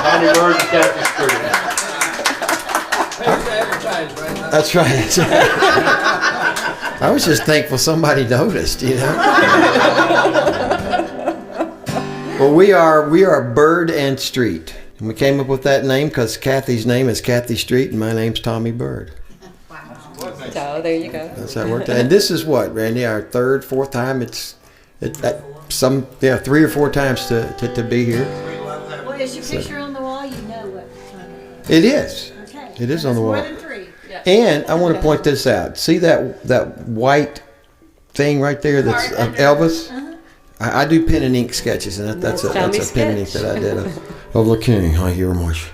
Tommy Byrd and Kathy Street. That's right. I was just thankful somebody noticed, you know. Well, we are Byrd and Street. And we came up with that name because Kathy's name is Kathy Street and my name's Tommy Byrd. So there you go. That's how it worked out. And this is what, Randy, our third, fourth time. It's 3 or 4 times to be here. Well, is your picture on the wall? You know what time it is. It is. Okay. It is on the wall. More than 3. Yeah. And I want to point this out. See that white thing right there that's of Elvis? Uh-huh. I do pen and ink sketches, and that's a pen and ink that I did of the king. I hear much.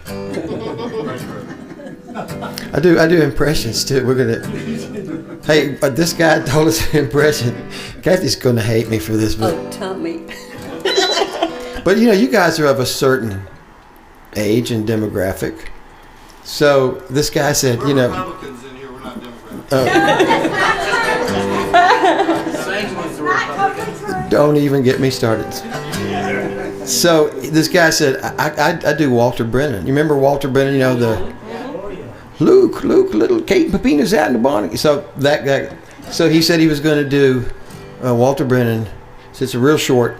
I do impressions too. We're gonna. Hey, this guy told us an impression. Kathy's gonna hate me for this, but Oh, Tommy. but you guys are of a certain age and demographic. So this guy said, We're Republicans in here, we're not Democrats. Don't even get me started. So this guy said, I do Walter Brennan. You remember Walter Brennan? The Luke, little Kate and Peppina's out in the bonnet. So that guy. So he said he was going to do Walter Brennan. So it's a real short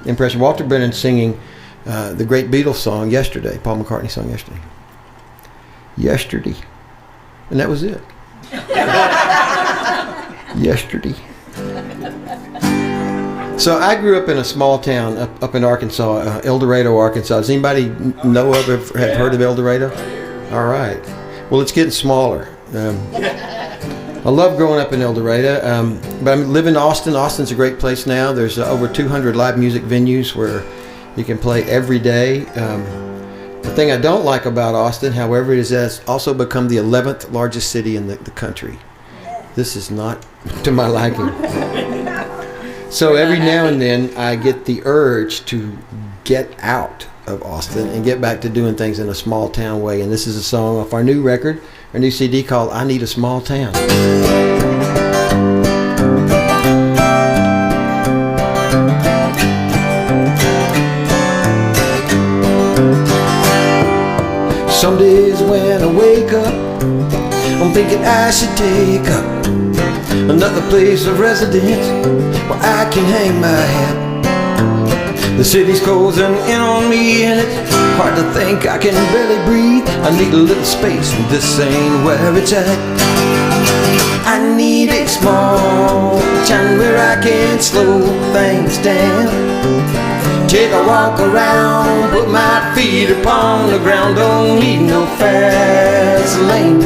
impression. Walter Brennan singing the great Beatles song "Yesterday," Paul McCartney song "Yesterday." Yesterday, and that was it. Yesterday. So I grew up in a small town up in Arkansas, El Dorado, Arkansas. Does anybody know of or have heard of El Dorado? All right. Well, it's getting smaller. I love growing up in El Dorado, but I live in Austin. Austin's a great place now. There's over 200 live music venues where you can play every day. The thing I don't like about Austin, however, is that it's also become the 11th largest city in the country. This is not to my liking. So every now and then I get the urge to get out of Austin and get back to doing things in a small town way. And this is a song off our new record, our new CD called I Need a Small Town. Some days when I wake up, I'm thinking I should take up another place of residence where I can hang my hat. The city's closing in on me and it's hard to think, I can barely breathe. I need a little space and this ain't where it's at. I need a small town where I can slow things down. Take a walk around, put my feet upon the ground. Don't need no fast lane,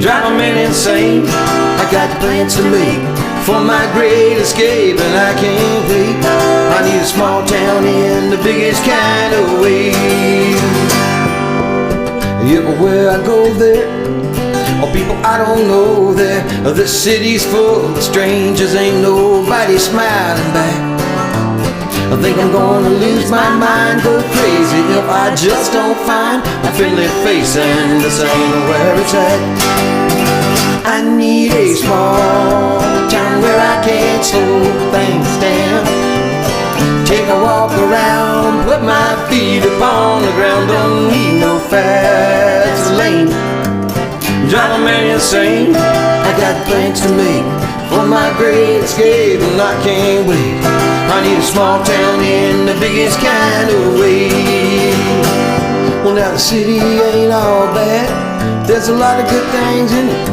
drive a man insane. I got plans to make for my great escape, and I can't wait. I need a small town in the biggest kind of way. Everywhere I go there, or people I don't know there. The city's full of strangers, ain't nobody smiling back. I think I'm gonna lose my mind, go crazy if I just don't find a friendly face, and this ain't where it's at. I need a small town where I can slow things down. Take a walk around, put my feet upon the ground. Don't need no fast lane, drive a man insane. I got plans to make for my great escape, and I can't wait. I need a small town in the biggest kind of way. Well, now the city ain't all bad, there's a lot of good things in it,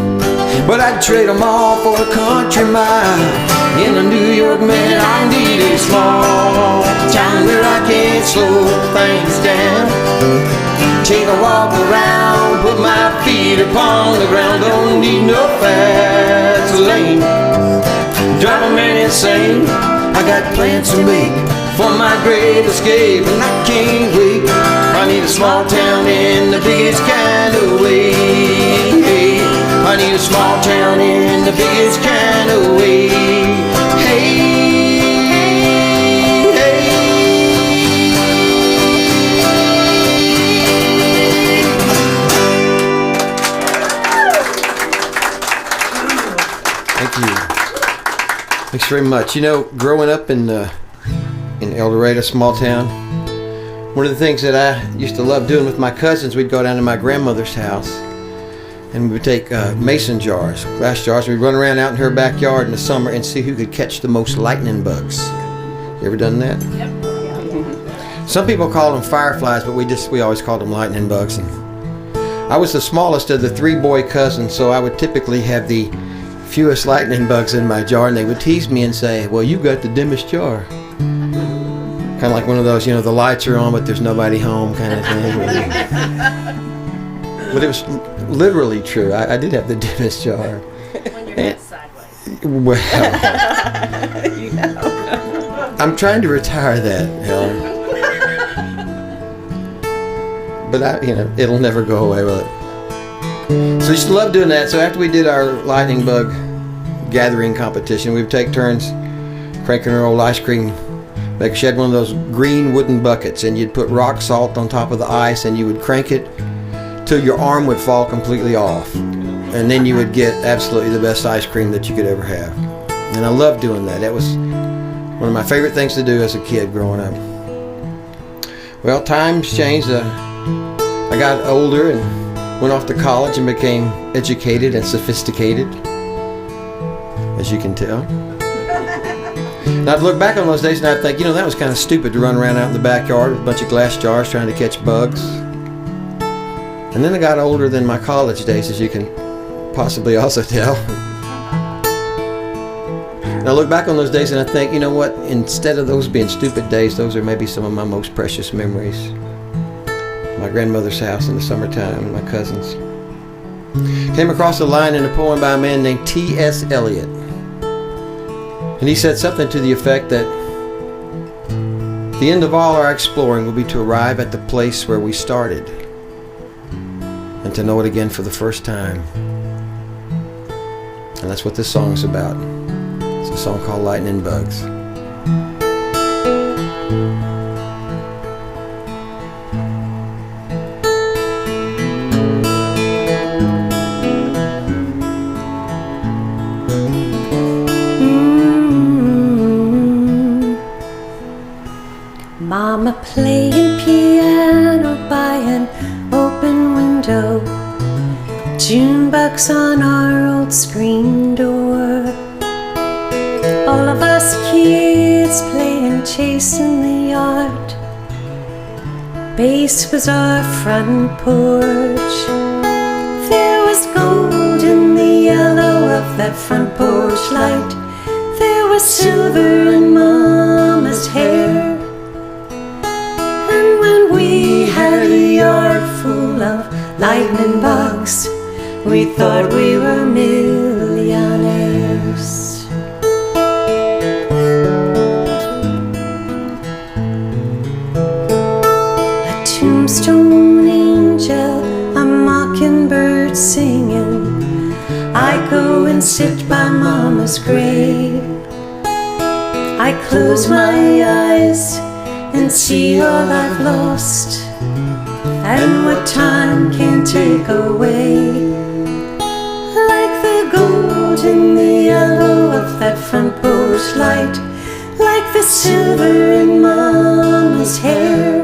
but I'd trade them all for a country mile in a New York, man. I need a small town where I can slow things down. Take a walk around, put my feet upon the ground. Don't need no fast lane, drive a man insane. I got plans to make for my great escape, and I can't wait. I need a small town in the biggest kind of way. I need a small town in the biggest kind of way. Hey, hey. Thank you. Thanks very much. Growing up in El Dorado, small town, One of the things that I used to love doing with my cousins, we'd go down to my grandmother's house and we would take mason jars, glass jars. We'd run around out in her backyard in the summer and see who could catch the most lightning bugs. You ever done that? Yep. Some people call them fireflies, but we always called them lightning bugs. And I was the smallest of the 3 boy cousins, so I would typically have the fewest lightning bugs in my jar, and they would tease me and say, "Well, you got the dimmest jar." Kind of like one of those, the lights are on, but there's nobody home kind of thing. But it was literally true. I did have the dimmest jar. When you're not sideways. Well, I'm trying to retire that, Helen. But it'll never go away, will it? So I used to love doing that. So after we did our lightning bug gathering competition, we would take turns cranking our old ice cream maker. She had one of those green wooden buckets, and you'd put rock salt on top of the ice, and you would crank it till your arm would fall completely off. And then you would get absolutely the best ice cream that you could ever have. And I loved doing that. That was one of my favorite things to do as a kid growing up. Well, times changed. I got older and went off to college and became educated and sophisticated, as you can tell. And I'd look back on those days and I'd think, that was kind of stupid to run around out in the backyard with a bunch of glass jars trying to catch bugs. And then I got older than my college days, as you can possibly also tell. And I look back on those days and I think, you know what? Instead of those being stupid days, those are maybe some of my most precious memories. My grandmother's house in the summertime, my cousins. Came across a line in a poem by a man named T.S. Eliot. And he said something to the effect that the end of all our exploring will be to arrive at the place where we started and to know it again for the first time. And that's what this song is about. It's a song called Lightning Bugs. Mama playing piano by an open window, June bugs on our old screen door. All of us kids playing chase in the yard. Base was our front porch. There was gold in the yellow of that front porch light. There was silver in Mama's hair. We had a yard full of lightning bugs. We thought we were millionaires. A tombstone angel, a mockingbird singing. I go and sit by Mama's grave. I close my eyes and see all I've lost, and what time can take away. Like the gold in the yellow of that front porch light, like the silver in Mama's hair.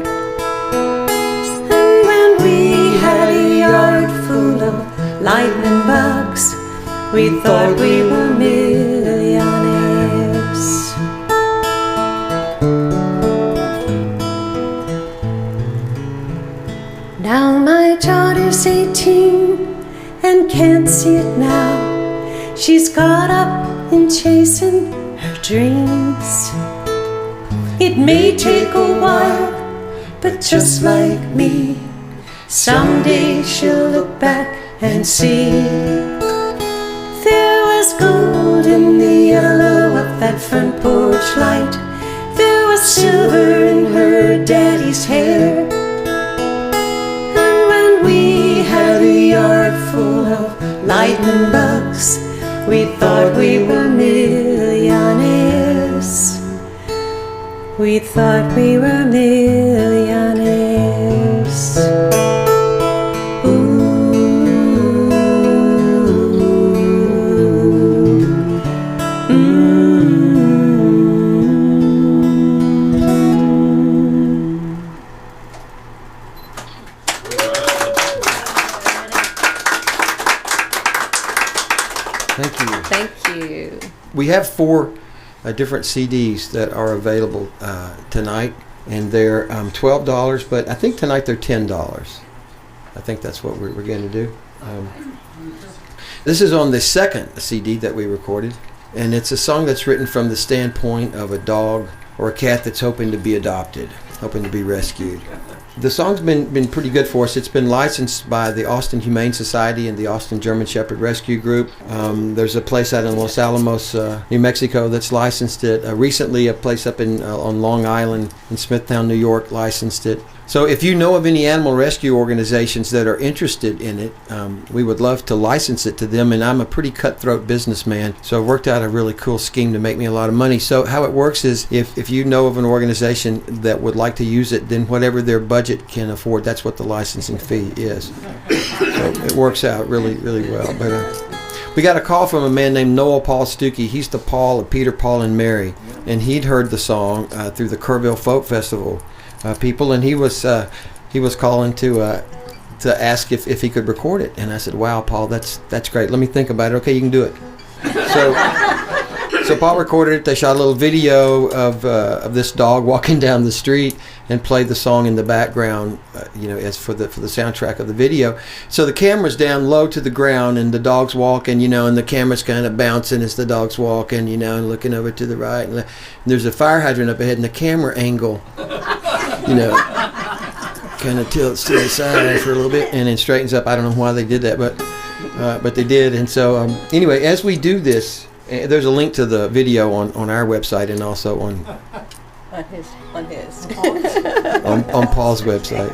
And when we had a yard full of lightning bugs, we thought we were millionaires. Now my daughter's 18 and can't see it now. She's caught up in chasing her dreams. It may take a while, but just like me, someday she'll look back and see. There was gold in the yellow of that front porch light. There was silver in her daddy's hair. We had a yard full of lightning bugs. We thought we were millionaires. We thought we were millionaires. Ooh. Thank you. Thank you. We have 4 different CDs that are available tonight, and they're $12, but I think tonight they're $10. I think that's what we're going to do. This is on the second CD that we recorded, and it's a song that's written from the standpoint of a dog or a cat that's hoping to be adopted, hoping to be rescued. The song's been pretty good for us. It's been licensed by the Austin Humane Society and the Austin German Shepherd Rescue Group. There's a place out in Los Alamos, New Mexico that's licensed it. Recently, a place up on Long Island in Smithtown, New York licensed it. So if you know of any animal rescue organizations that are interested in it, we would love to license it to them. And I'm a pretty cutthroat businessman, so I worked out a really cool scheme to make me a lot of money. So how it works is if you know of an organization that would like to use it, then whatever their budget can afford, that's what the licensing fee is. So it works out really, really well. But we got a call from a man named Noel Paul Stuckey. He's the Paul of Peter, Paul, and Mary. And he'd heard the song through the Kerrville Folk Festival people, and he was calling to ask if he could record it. And I said, "Wow, Paul, that's great. Let me think about it." "Okay, you can do it." So Paul recorded it. They shot a little video of this dog walking down the street and played the song in the background, as for the soundtrack of the video. So the camera's down low to the ground, and the dog's walking, and the camera's kind of bouncing as the dog's walking, and looking over to the right. And there's a fire hydrant up ahead, and the camera angle, kind of tilts to the side for a little bit and then straightens up. I don't know why they did that, but they did. And so anyway, as we do this, there's a link to the video on our website and also on his. on Paul's website.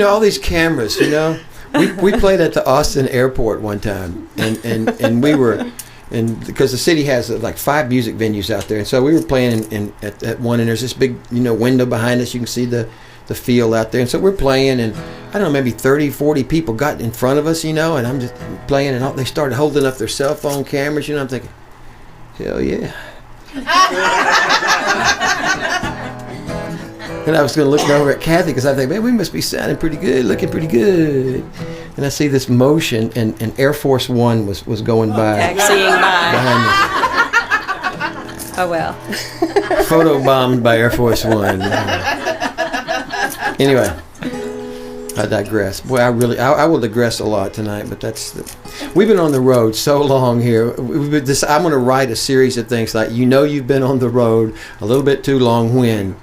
All these cameras, we played at the Austin airport one time, and we were, and because the city has like 5 music venues out there, and so we were playing at one, and there's this big window behind us. You can see the field out there, and so we're playing, and I don't know, maybe 30-40 people got in front of us, and I'm just playing, and they started holding up their cell phone cameras. I'm thinking, hell yeah. And I was going to look over at Kathy because I think, man, we must be sounding pretty good, looking pretty good. And I see this motion, and Air Force One was going by. Taxiing by. Behind us. Oh, well. Photobombed by Air Force One. Anyway, I digress. Boy, I will digress a lot tonight, but we've been on the road so long here. I'm going to write a series of things like, you've been on the road a little bit too long when.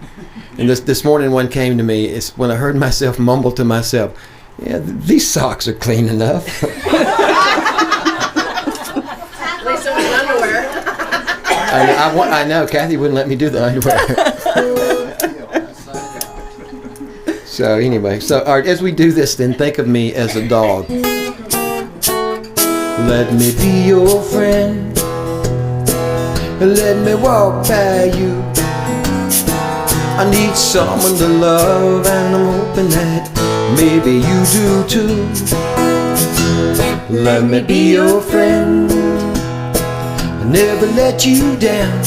And this morning one came to me. It's when I heard myself mumble to myself, yeah, these socks are clean enough. At least it was underwear. I know, Kathy wouldn't let me do the underwear. So anyway, all right, as we do this, then think of me as a dog. Let me be your friend. Let me walk by you. I need someone to love, and I'm hoping that maybe you do too. Let me be your friend. I'll never let you down.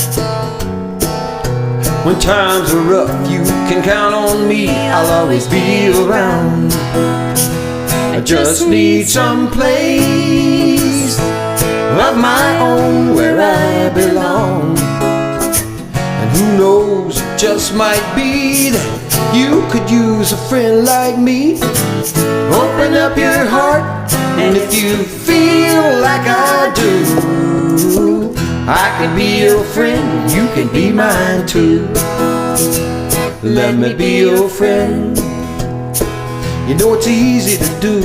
When times are rough, you can count on me. I'll always be around. I just need some place of my own where I belong. And who knows, it just might be that you could use a friend like me. Open up your heart, and if you feel like I do, I can be your friend, you can be mine too. Let me be your friend. It's easy to do.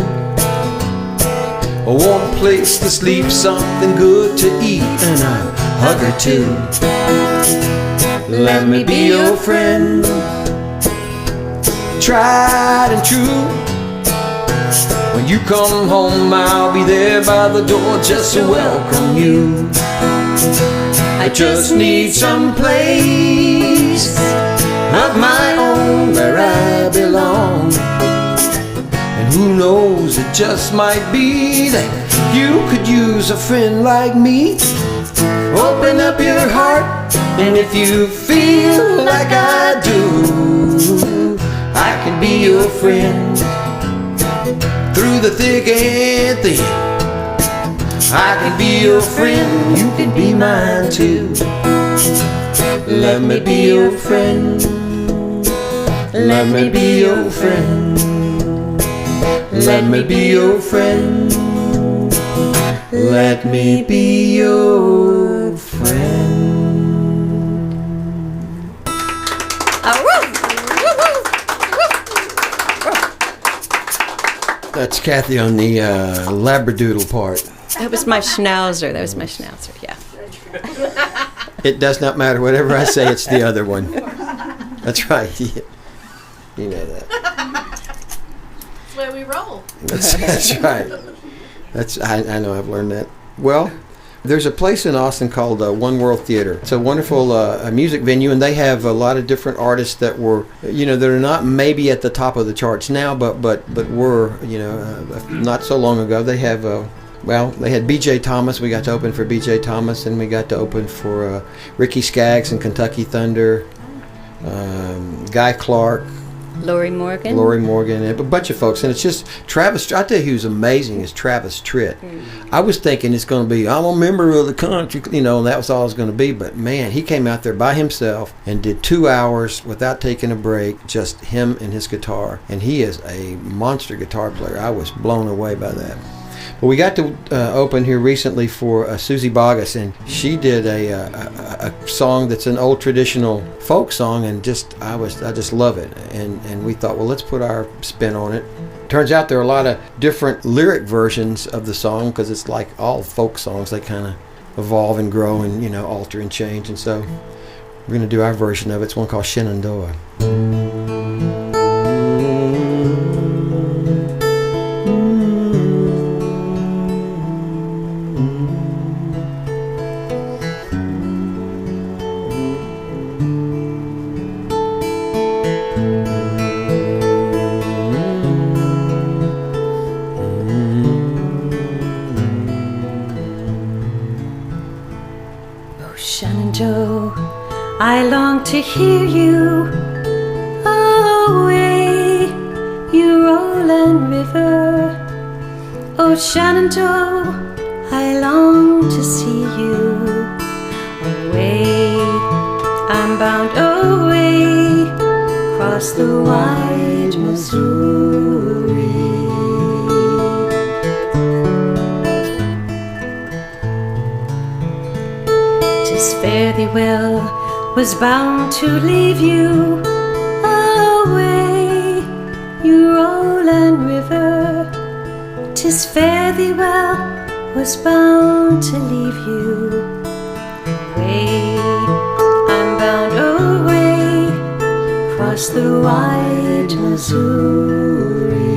A warm place to sleep, something good to eat, and a hug or two. Let me be your friend. Tried and true. When you come home, I'll be there by the door just to welcome you. I just need some place of my own where I belong. And who knows, it just might be that you could use a friend like me. Open up your heart, and if you feel like I do, I can be your friend. Through the thick and thin, I could be your friend, you could be mine too. Let me be your friend. Let me be your friend. Let me be your friend. Let me be your friend. That's Kathy on the labradoodle part. That was my schnauzer. Yeah. It does not matter. Whatever I say, it's the other one. That's right. You know that. That's the way we roll. That's right. I know. I've learned that. Well, there's a place in Austin called One World Theater. It's a wonderful music venue, and they have a lot of different artists that were, that are not maybe at the top of the charts now, but were, not so long ago. They have. They had B.J. Thomas. We got to open for B.J. Thomas, and we got to open for Ricky Skaggs and Kentucky Thunder, Guy Clark, Lori Morgan, and a bunch of folks. And it's just Travis. I tell you who's amazing is Travis Tritt. I was thinking it's going to be, I'm a member of the country, and that was all it was going to be. But man, he came out there by himself and did 2 hours without taking a break, just him and his guitar. And he is a monster guitar player. I was blown away by that. Well, we got to open here recently for Susie Boggess, and she did a song that's an old traditional folk song, and I just love it. And we thought, well, let's put our spin on it. Turns out there are a lot of different lyric versions of the song, because it's like all folk songs. They kind of evolve and grow and alter and change. And so we're going to do our version of it. It's one called Shenandoah. I long to hear you away, you rolling river. Oh, Shenandoah, I long to see you away. I'm bound away across the wide Missouri. 'Tis fare thee well, was bound to leave you away, you rolling river. 'Tis fare thee well, was bound to leave you away. I'm bound away across the wide Missouri.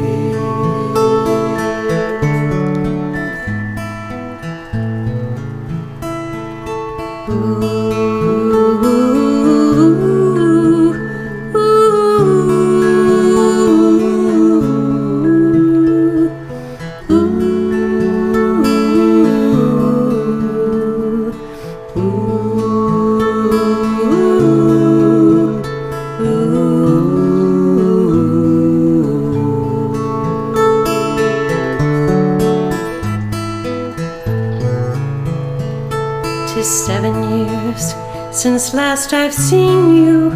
Since last I've seen you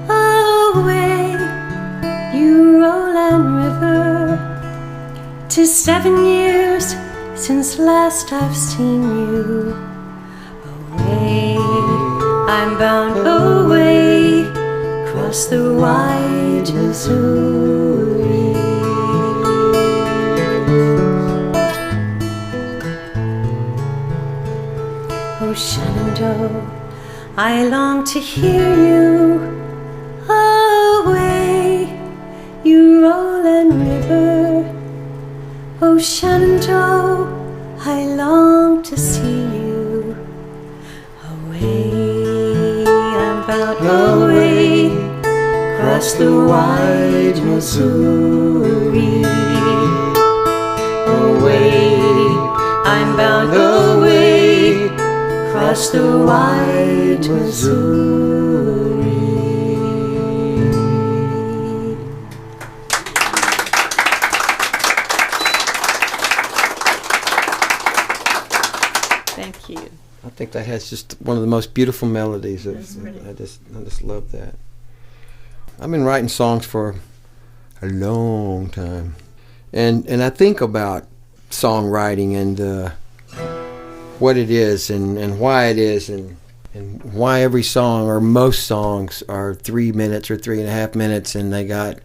away, you rolling river. 'Tis 7 years since last I've seen you away. I'm bound away across the wide Missouri. Oh, Shenandoah, I long to hear you away, you rolling river. Oh, Shenandoah, I long to see you away. I'm bound away across the wide Missouri. Away, I'm bound away across the wide Missouri. Thank you. I think that has just one of the most beautiful melodies. I just love that. I've been writing songs for a long time, and I think about songwriting and what it is and why it is and why every song or most songs are 3 minutes or 3.5 minutes, and they got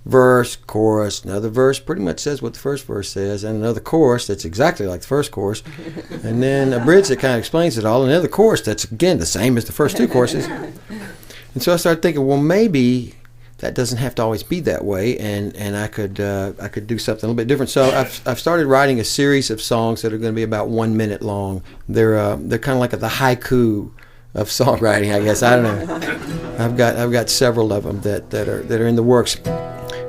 verse, chorus, another verse pretty much says what the first verse says, and another chorus that's exactly like the first chorus, and then a bridge that kind of explains it all, and another chorus that's again the same as the first two choruses. And so I started thinking, well, maybe that doesn't have to always be that way, and I could do something a little bit different. So I've started writing a series of songs that are going to be about 1 minute long. They're kind of like the haiku of songwriting, I guess. I don't know. I've got several of them that are in the works.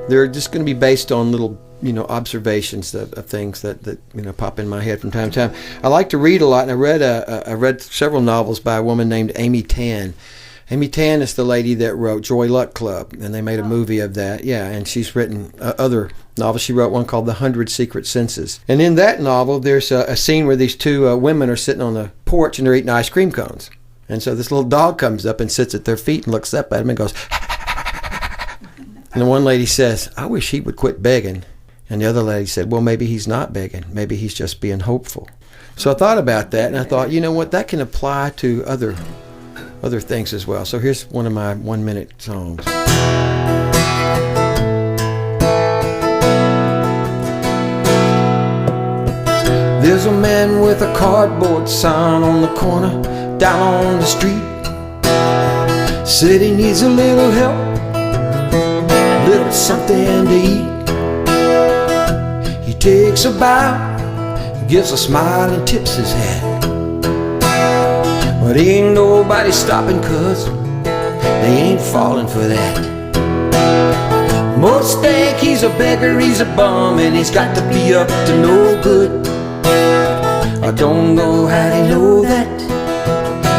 They're just going to be based on little, observations of things that pop in my head from time to time. I like to read a lot, and I read several novels by a woman named Amy Tan. Amy Tan is the lady that wrote Joy Luck Club, and they made a movie of that. Yeah, and she's written other novels. She wrote one called The 100 Secret Senses. And in that novel, there's a scene where these two women are sitting on the porch and they're eating ice cream cones. And so this little dog comes up and sits at their feet and looks up at them and goes, and the one lady says, I wish he would quit begging. And the other lady said, well, maybe he's not begging. Maybe he's just being hopeful. So I thought about that, and I thought, you know what, that can apply to other things as well. So here's one of my 1 minute songs. There's a man with a cardboard sign on the corner down on the street. Said he needs a little help, a little something to eat. He takes a bow, gives a smile and tips his hat. But ain't nobody stopping, 'cause they ain't falling for that. Most think he's a beggar, he's a bum, and he's got to be up to no good. I don't know how they know that,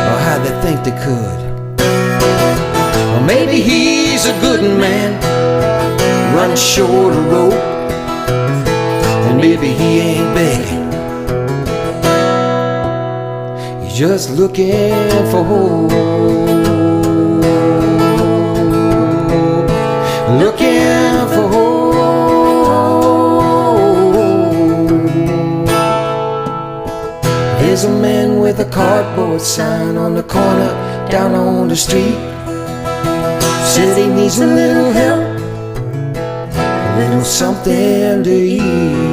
or how they think they could. Or maybe he's a good man, running short of rope, and maybe he ain't begging. Just looking for hope, looking for hope. There's a man with a cardboard sign on the corner down on the street. Says he needs a little help, a little something to eat.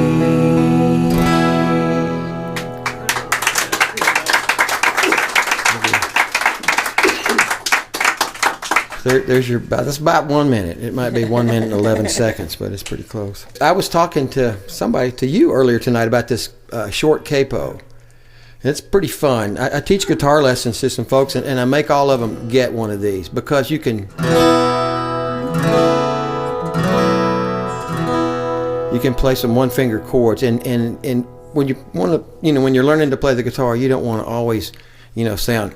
There's your, that's about 1 minute. It might be 1 minute and 11 seconds, but it's pretty close. I was talking to you earlier tonight about this short capo. It's pretty fun. I teach guitar lessons to some folks, and I make all of them get one of these, because you can play some one finger chords, and when you want to, when you're learning to play the guitar, you don't want to always, sound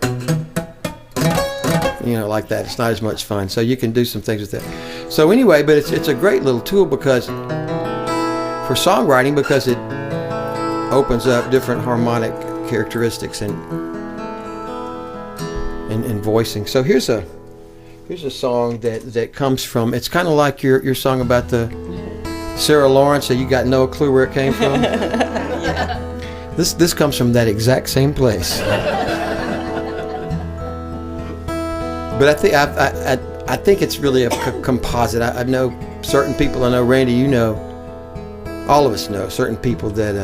like that. It's not as much fun. So you can do some things with that. So anyway, but it's a great little tool for songwriting, because it opens up different harmonic characteristics and voicing. So here's a song that comes from, it's kind of like your song about the Sarah Lawrence, so you got no clue where it came from. Yeah. This comes from that exact same place. But I think it's really a composite. I know certain people. I know, Randy, all of us know certain people that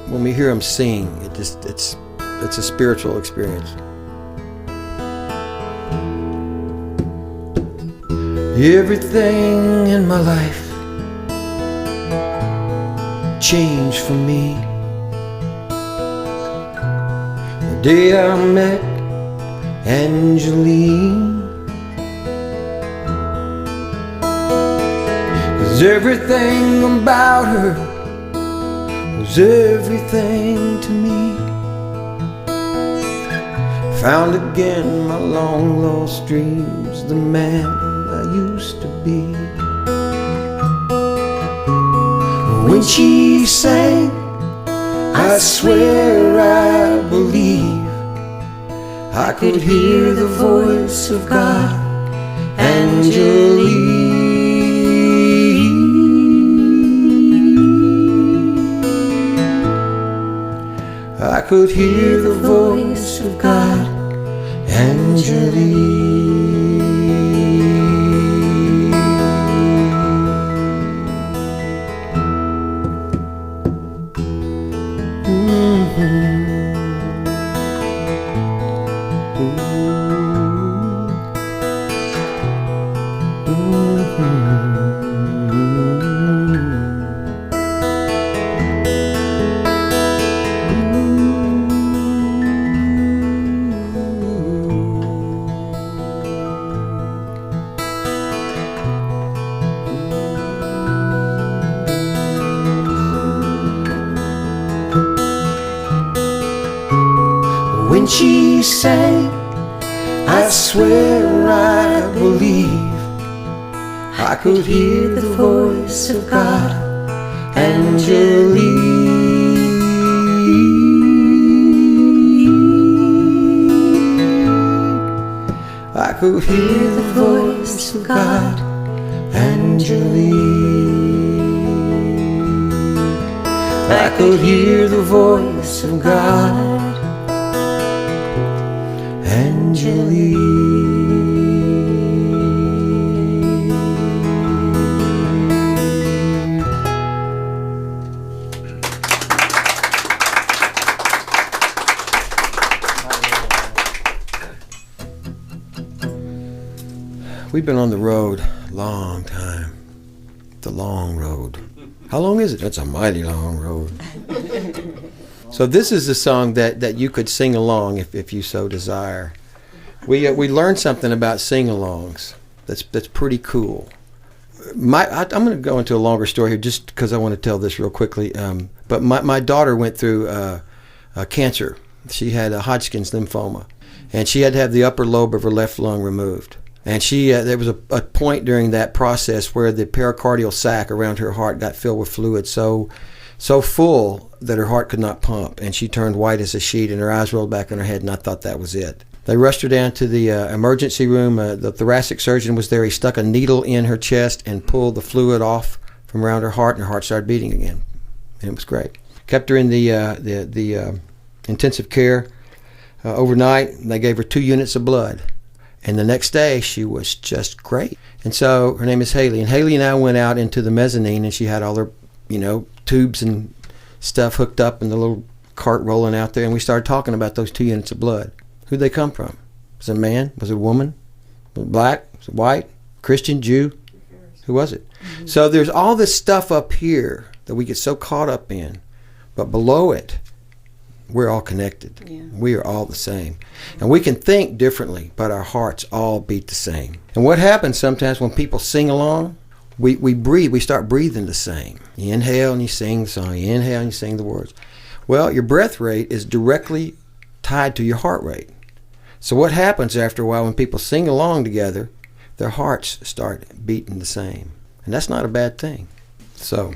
when we hear them sing, it's a spiritual experience. Everything in my life changed for me the day I met Angeline. 'Cause everything about her was everything to me. Found again my long lost dreams, the man I used to be. When she sang, I I swear I believe I could hear the voice of God Angelique. I could hear the voice of God Angelique. When she sang, I swear I believe I could hear the voice of God Angelique. I could hear the voice of God Angelique. I could hear the voice of God Angelique. We've been on the road a long time. The long road. How long is it? That's a mighty long road. So this is a song that you could sing along if you so desire. We learned something about sing-alongs that's pretty cool. I'm going to go into a longer story here just because I want to tell this real quickly. But my daughter went through cancer. She had a Hodgkin's lymphoma, and she had to have the upper lobe of her left lung removed. And there was a point during that process where the pericardial sac around her heart got filled with fluid so full that her heart could not pump, and she turned white as a sheet, and her eyes rolled back in her head, and I thought that was it. They rushed her down to the emergency room. The thoracic surgeon was there. He stuck a needle in her chest and pulled the fluid off from around her heart, and her heart started beating again. And it was great. Kept her in the intensive care overnight. They gave her 2 units of blood. And the next day, she was just great. And so her name is Haley. And Haley and I went out into the mezzanine, and she had all her, tubes and stuff hooked up and the little cart rolling out there. And we started talking about those 2 units of blood. Who'd they come from? Was it a man? Was it a woman? Was it black? Was it white? Christian? Jew? Who was it? Mm-hmm. So there's all this stuff up here that we get so caught up in. But below it, we're all connected. Yeah. We are all the same. And we can think differently, but our hearts all beat the same. And what happens sometimes when people sing along, we breathe, we start breathing the same. You inhale and you sing the song. You inhale and you sing the words. Well, your breath rate is directly tied to your heart rate. So what happens after a while when people sing along together, their hearts start beating the same. And that's not a bad thing. So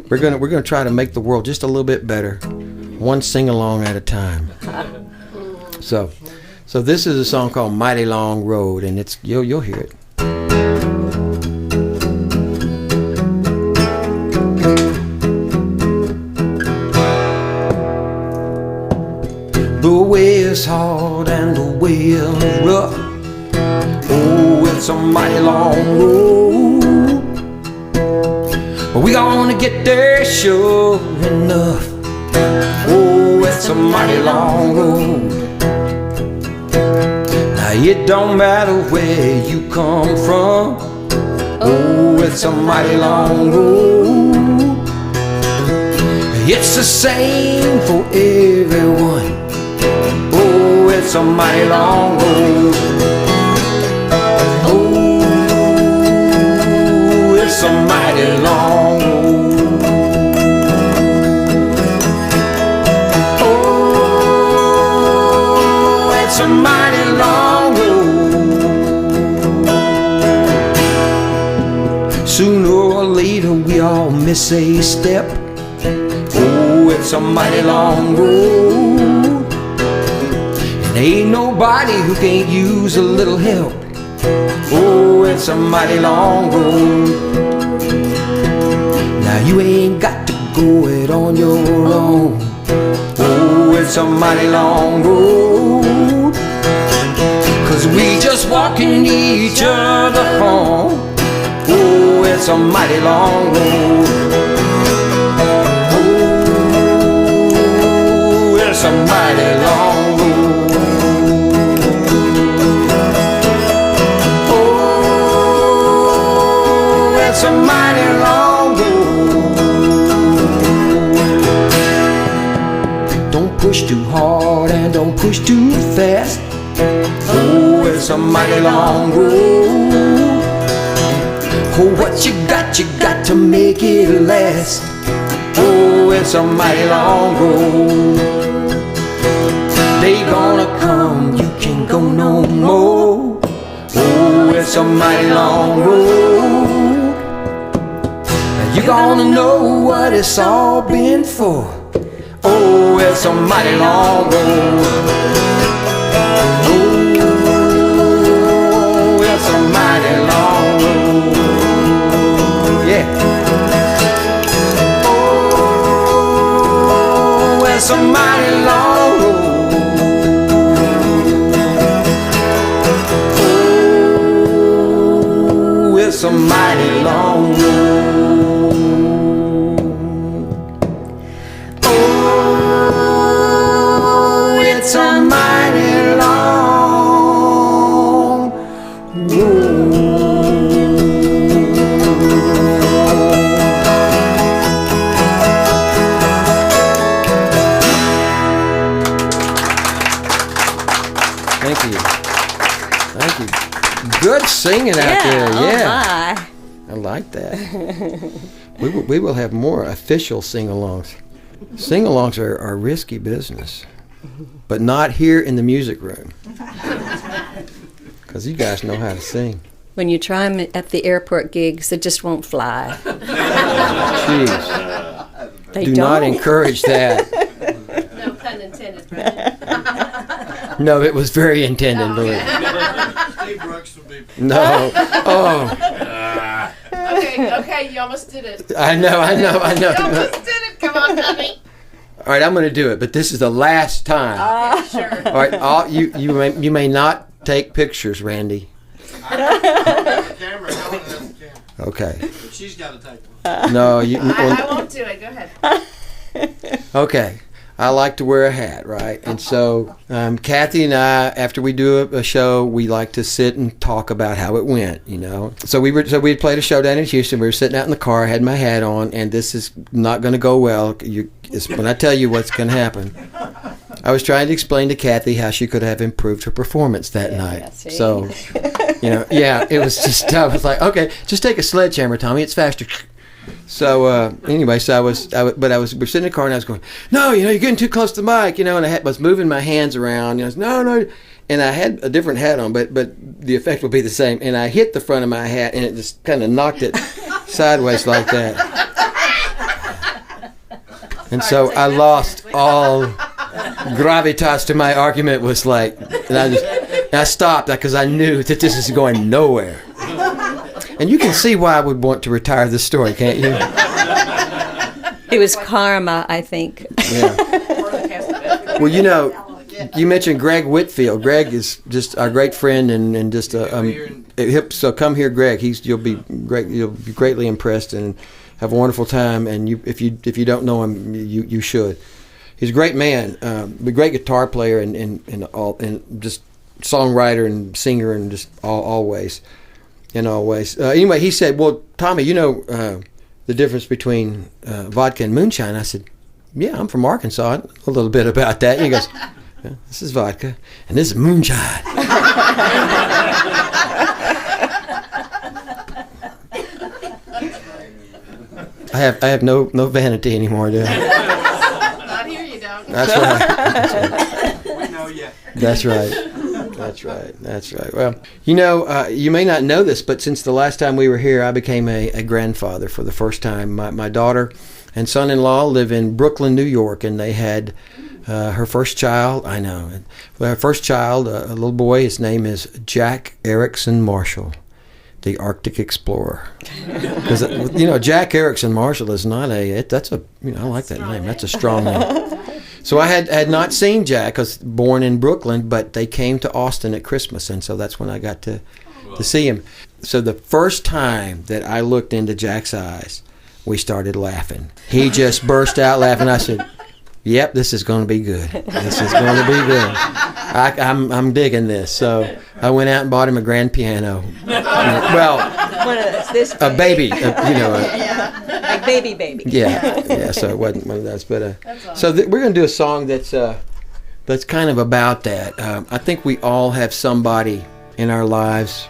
we're gonna try to make the world just a little bit better, one sing-along at a time. So this is a song called Mighty Long Road, and it's you'll hear it. The way is hard and the way is rough. Oh, it's a mighty long road. But we gonna get there sure enough. Oh, it's a mighty long road. Now it don't matter where you come from. Oh, it's a mighty long road. It's the same for everyone. Oh, it's a mighty long road. Oh, it's a mighty long road. Oh, it's a mighty long road. Sooner or later we all miss a step. Oh, it's a mighty long road. And ain't nobody who can't use a little help. Oh, it's a mighty long road. Now you ain't got to go it on your own. Oh, it's a mighty long road. 'Cause we just walking each other home. Oh, it's a mighty long road. Oh, it's a mighty long road. Oh, it's a mighty long road. Don't push too hard and don't push too fast. Oh, it's a mighty long road. Oh, what you got to make it last. Oh, it's a mighty long road. They gonna come, you can't go no more. Oh, it's a mighty long road. You gonna know what it's all been for. Oh, it's a mighty long road. Oh, it's a mighty long road. Yeah. Oh, it's a mighty long road. Oh, it's a mighty long road. Oh, it's a mighty long road. Thank you. Thank you. Good singing out there. Oh Yeah. my. I like that. We will have more official sing-alongs. Sing-alongs are risky business, but not here in the music room. Because you guys know how to sing. When you try them at the airport gigs, they just won't fly. Jeez. They Do don't. not encourage that. No pun intended, right? No, it was very intended, Louis. Steve Brooks would be. No. Oh, Okay, you almost did it. I know. You almost did it. Come on, honey. All right, I'm going to do it, but this is the last time. Sure. All right, you may not take pictures, Randy. Camera, Helen has the camera. Okay. But she's got to take one. No, you. I won't do it. Go ahead. Okay. I like to wear a hat, right? And so Kathy and I, after we do a show, we like to sit and talk about how it went, you know. So we had played a show down in Houston. We were sitting out in the car. I had my hat on, and this is not going to go well. When I tell you what's going to happen. I was trying to explain to Kathy how she could have improved her performance that night. see. So, it was just, I was like, okay, just take a sledgehammer, Tommy. It's faster. So anyway, we're sitting in the car and I was going, no, you're getting too close to the mic, and I was moving my hands around. No, and I had a different hat on, but the effect will be the same. And I hit the front of my hat, and it just kind of knocked it sideways like that. And so I lost all gravitas to my argument. Was like, and I stopped because I knew that this is going nowhere. And you can see why I would want to retire this story, can't you? It was karma, I think. Yeah. Well, you mentioned Greg Whitfield. Greg is just our great friend and just hip. So come here, Greg. You'll be greatly impressed and have a wonderful time. And if you don't know him, you should. He's a great man, a great guitar player and just songwriter and singer and just always. In all ways. Anyway, he said, well, Tommy, the difference between vodka and moonshine? I said, yeah, I'm from Arkansas. I know a little bit about that. And he goes, yeah, this is vodka, and this is moonshine. I have no vanity anymore, do I? Not here, you don't. That's right. We know you. That's right. That's right. That's right. Well, you know, you may not know this, but since the last time we were here, I became a grandfather for the first time. My daughter and son-in-law live in Brooklyn, New York, and they had her first child. I know. Her first child, a little boy. His name is Jack Erickson Marshall, the Arctic explorer. Because you know, Jack Erickson Marshall is not I like that name. That's a strong name. So I had not seen Jack, because born in Brooklyn, but they came to Austin at Christmas, and so that's when I got to see him. So the first time that I looked into Jack's eyes, we started laughing. He just burst out laughing. I said, "Yep, this is going to be good. This is going to be good. I'm digging this." So I went out and bought him a grand piano. Well, One of those, this a baby, like baby. Yeah. So it wasn't one of those, but so we're going to do a song that's kind of about that. I think we all have somebody in our lives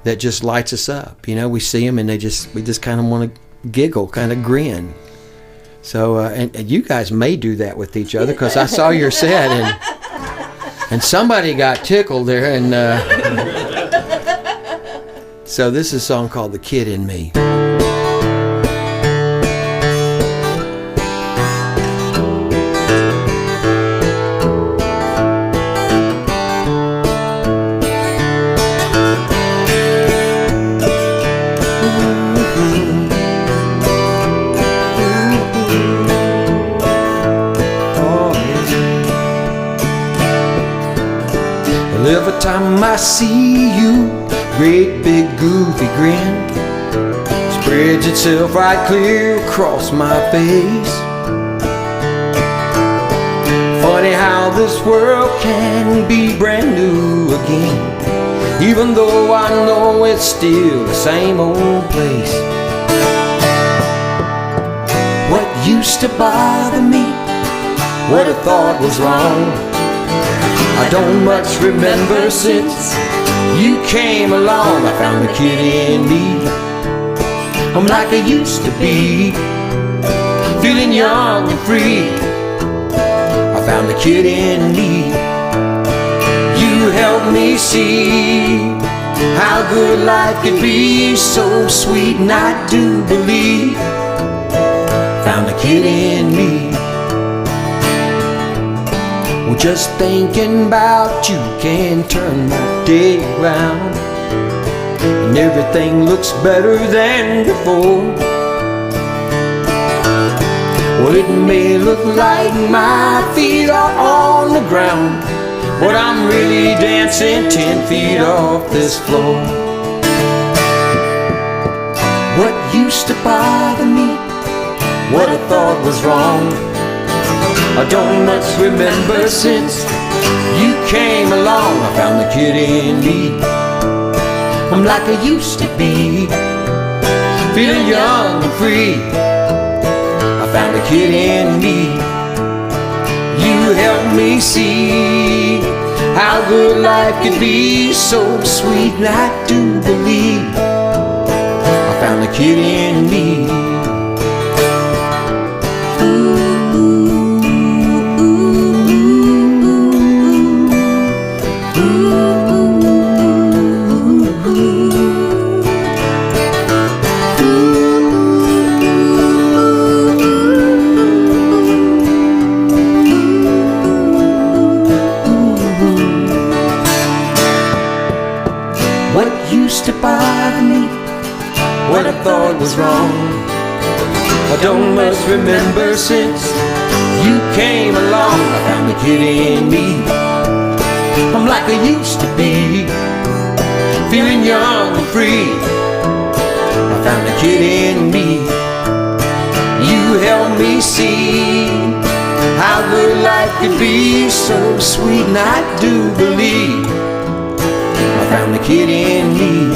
that just lights us up. You know, we see them and we just kind of want to giggle, kind of grin. So and you guys may do that with each other, because I saw your set and somebody got tickled there, and so this is a song called "The Kid in Me." Every time I see you, great big goofy grin spreads itself right clear across my face. Funny how this world can be brand new again, even though I know it's still the same old place. What used to bother me, what I thought was wrong, I don't much remember since you came along. I found the kid in me. I'm like I used to be, feeling young and free. I found the kid in me. You helped me see how good life could be, so sweet, and I do believe found the kid in me. Well, just thinking about you can turn my day around, and everything looks better than before. Well, it may look like my feet are on the ground, but I'm really dancing 10 feet off this floor. What used to bother me, what I thought was wrong, I don't much remember since you came along. I found the kid in me. I'm like I used to be, feeling young and free. I found the kid in me. You helped me see how good life can be, so sweet, and I do believe I found the kid in me. To bother me, what I thought was wrong, I don't much remember since you came along. I found the kid in me. I'm like I used to be, feeling young and free. I found the kid in me. You helped me see how good life could be, so sweet, and I do believe I found the kid in me.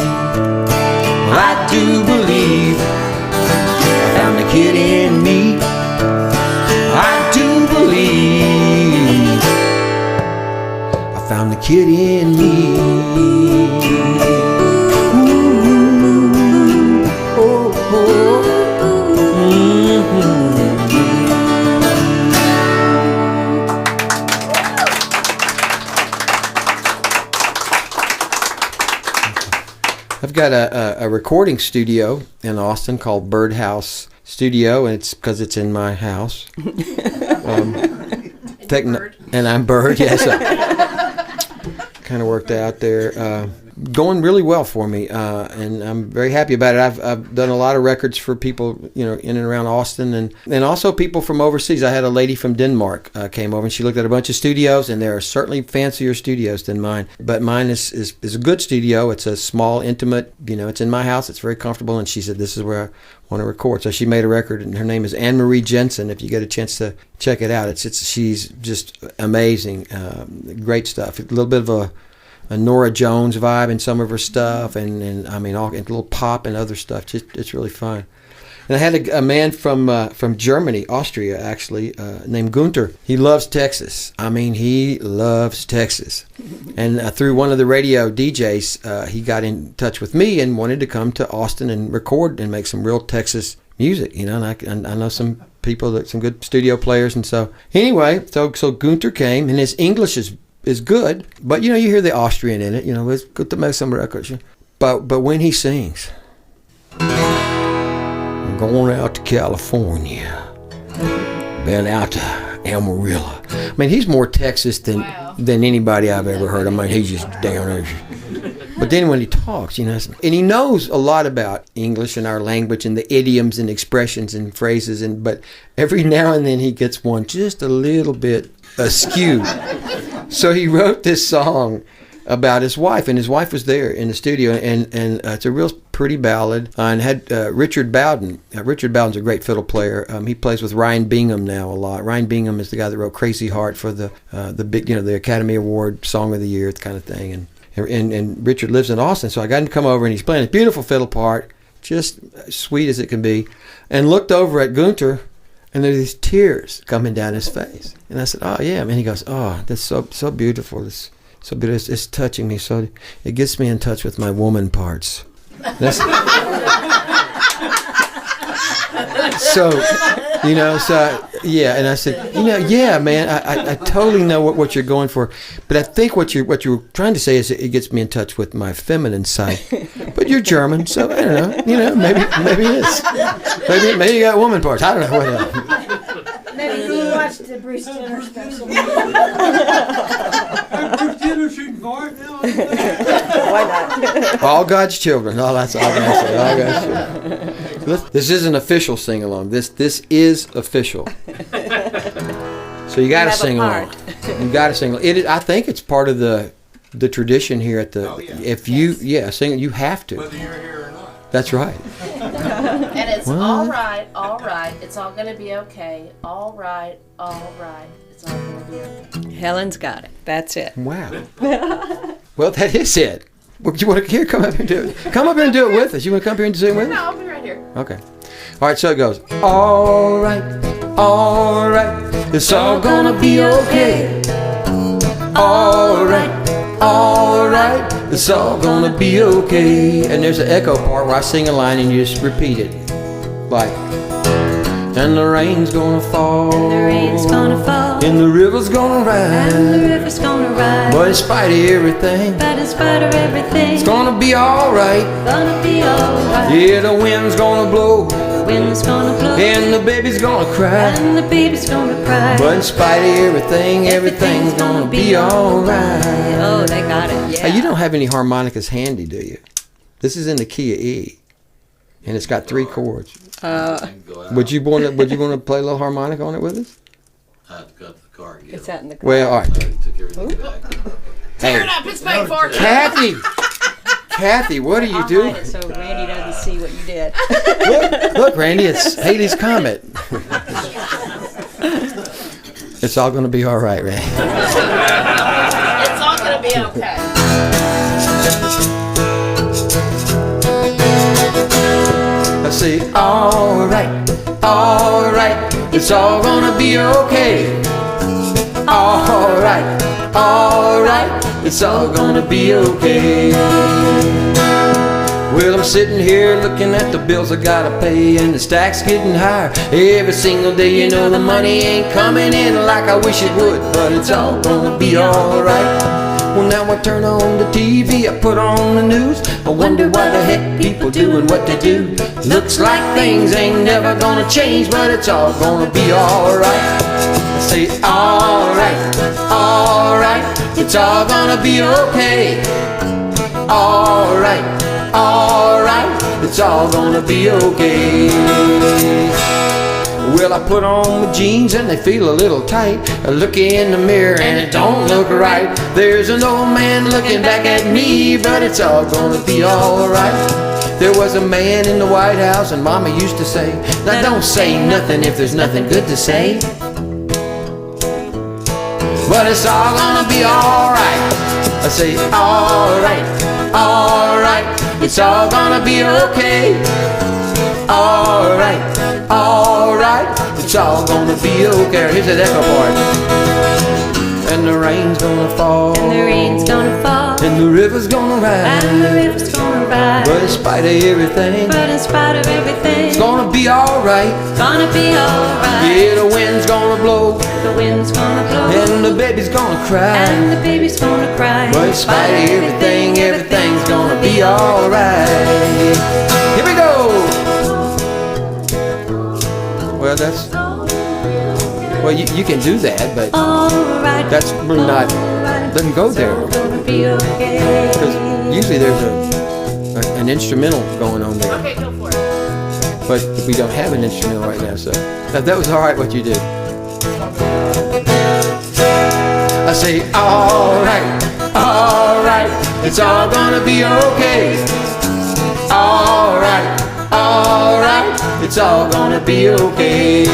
I do believe I found the kid in me. I do believe I found the kid in me. Ooh, oh, oh. Mm-hmm. got a recording studio in Austin called Byrd House Studio, and it's because it's in my house. And I'm Byrd, yes. Kind of worked out there. Going really well for me, and I'm very happy about it. I've done a lot of records for people, in and around Austin, and also people from overseas. I had a lady from Denmark came over, and she looked at a bunch of studios, and there are certainly fancier studios than mine. But mine is a good studio. It's a small, intimate, it's in my house. It's very comfortable, and she said, this is where I want to record. So she made a record, and her name is Anne-Marie Jensen. If you get a chance to check it out, she's just amazing. Great stuff. A little bit of a Nora Jones vibe in some of her stuff, and I mean, all a little pop and other stuff. It's really fun. And I had a man from Germany, Austria, actually, named Gunther. He loves Texas. I mean, he loves Texas. And through one of the radio DJs, he got in touch with me and wanted to come to Austin and record and make some real Texas music. And I know some people, some good studio players, and so anyway, so Gunther came, and his English is good, but you hear the Austrian in it. It's good to make some records. But when he sings, I'm going out to California, been out to Amarillo. I mean, he's more Texas than anybody I've ever heard. I mean, he's just down there. But then when he talks, and he knows a lot about English and our language and the idioms and expressions and phrases, but every now and then he gets one just a little bit askew. So he wrote this song about his wife, and his wife was there in the studio, and it's a real pretty ballad, and had Richard Bowden. Richard Bowden's a great fiddle player. He plays with Ryan Bingham now a lot. Ryan Bingham is the guy that wrote Crazy Heart for the big, the Academy Award Song of the Year kind of thing, and Richard lives in Austin, so I got him to come over, and he's playing a beautiful fiddle part, just sweet as it can be, and looked over at Gunther, and there's these tears coming down his face. And I said, oh, yeah. And he goes, oh, that's so beautiful. It's so beautiful. It's touching me. So it gets me in touch with my woman parts. Yeah. And I said, yeah, man, I totally know what you're going for. But I think what you're trying to say is it gets me in touch with my feminine side. But you're German, so I don't know. Maybe it is. Maybe you got woman parts. I don't know. What Maybe you watched the Bruce Jenner special. Bruce Jenner shooting for it now. Why not? All God's children. All that's all I say. All God's children. This isn't official sing-along. This is official. So you got to sing along. You got to sing. I think it's part of the tradition here at the. Oh, yeah. If you sing, you have to. Whether you're here or not. That's right. And it's all right. It's all going to be okay. All right. It's all going to be okay. Helen's got it. That's it. Wow. Well, that is it. Well, you want to come up here and do it? Come up here and do it with us. You want to come up here and sing with us? No, I'll be right here. Okay. All right, so it goes. All right, it's all gonna be okay. All right, it's all gonna be okay. And there's an echo part where I sing a line and you just repeat it. Like, and the rain's gonna fall. And the rain's gonna fall. And the river's gonna rise. And the river's gonna rise. But in spite of everything, it's gonna be alright. gonna be alright. Yeah, the wind's gonna blow. The wind's gonna blow. And the baby's gonna cry. And the baby's gonna cry. But in spite of everything, everything's gonna be alright. Oh, they got it. Yeah. Hey, you don't have any harmonicas handy, do you? This is in the key of E, and it's got 3 chords. Would you want to play a little harmonica on it with us? I have to cut the car and get It's out in the car. Well, all right. I took everything back. Tear it up. It's paid for. Kathy, what are you I'll doing? hide it so Randy doesn't see what you did. Look, Randy, it's Haley's Comet. It's all going to be all right, Randy. It's all going to be okay. Let's see. All right, it's all going to be okay. All right, it's all going to be okay. Well, I'm sitting here looking at the bills I gotta pay, and the stack's getting higher every single day. You know the money ain't coming in like I wish it would, but it's all gonna be alright. Well, now I turn on the TV, I put on the news. I wonder why the heck people doing what they do. Looks like things ain't never gonna change, but it's all gonna be alright. I say alright, alright, it's all gonna be okay. Alright, alright, it's all gonna be okay. Well, I put on my jeans and they feel a little tight. I look in the mirror and it don't look right. There's an old man looking back at me, but it's all gonna be alright. There was a man in the White House and Mama used to say, now don't say nothing if there's nothing good to say. But it's all gonna be alright. I say alright, alright, it's all gonna be okay. Alright, alright, it's all gonna be okay. Here's that echo part. And the rain's gonna fall, And the rain's gonna fall, and the river's gonna rise. and the river's gonna rise. But in spite of everything, But in spite of everything, it's gonna be alright. it's gonna be alright. Yeah, the wind's gonna blow, The wind's gonna blow, and the baby's gonna cry. and the baby's gonna cry. But in spite of everything, everything's gonna be alright. Here we go. Well, that's, well, you can do that, but Alright, that's really not, doesn't go there. gonna be okay. Because usually there's an instrumental going on there. Okay, go for it. But we don't have an instrumental right now, so that was alright what you did. I say, alright, alright, it's all gonna be okay. Alright, alright, it's all gonna be okay.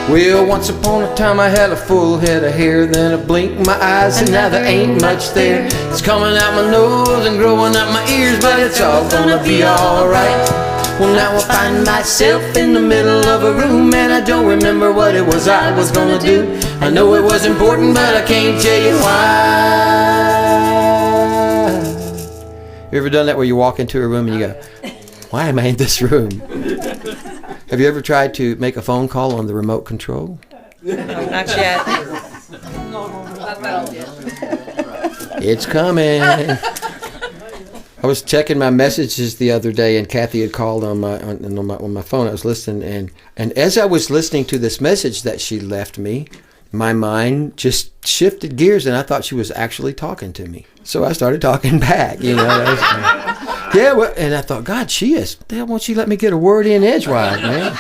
Well, once upon a time I had a full head of hair, then I blinked my eyes and now there ain't much there. It's coming out my nose and growing out my ears, but it's all gonna be alright. Well, now I find myself in the middle of a room and I don't remember what it was I was gonna do. I know it was important, but I can't tell you why. You ever done that where you walk into a room and you go, why am I in this room? Have you ever tried to make a phone call on the remote control? Not yet. It's coming. I was checking my messages the other day, and Kathy had called on my phone. I was listening, and as I was listening to this message that she left me, my mind just shifted gears, and I thought she was actually talking to me. So I started talking back, you know. Yeah, well, and I thought, God, she is. The hell won't she let me get a word in edgewise, man?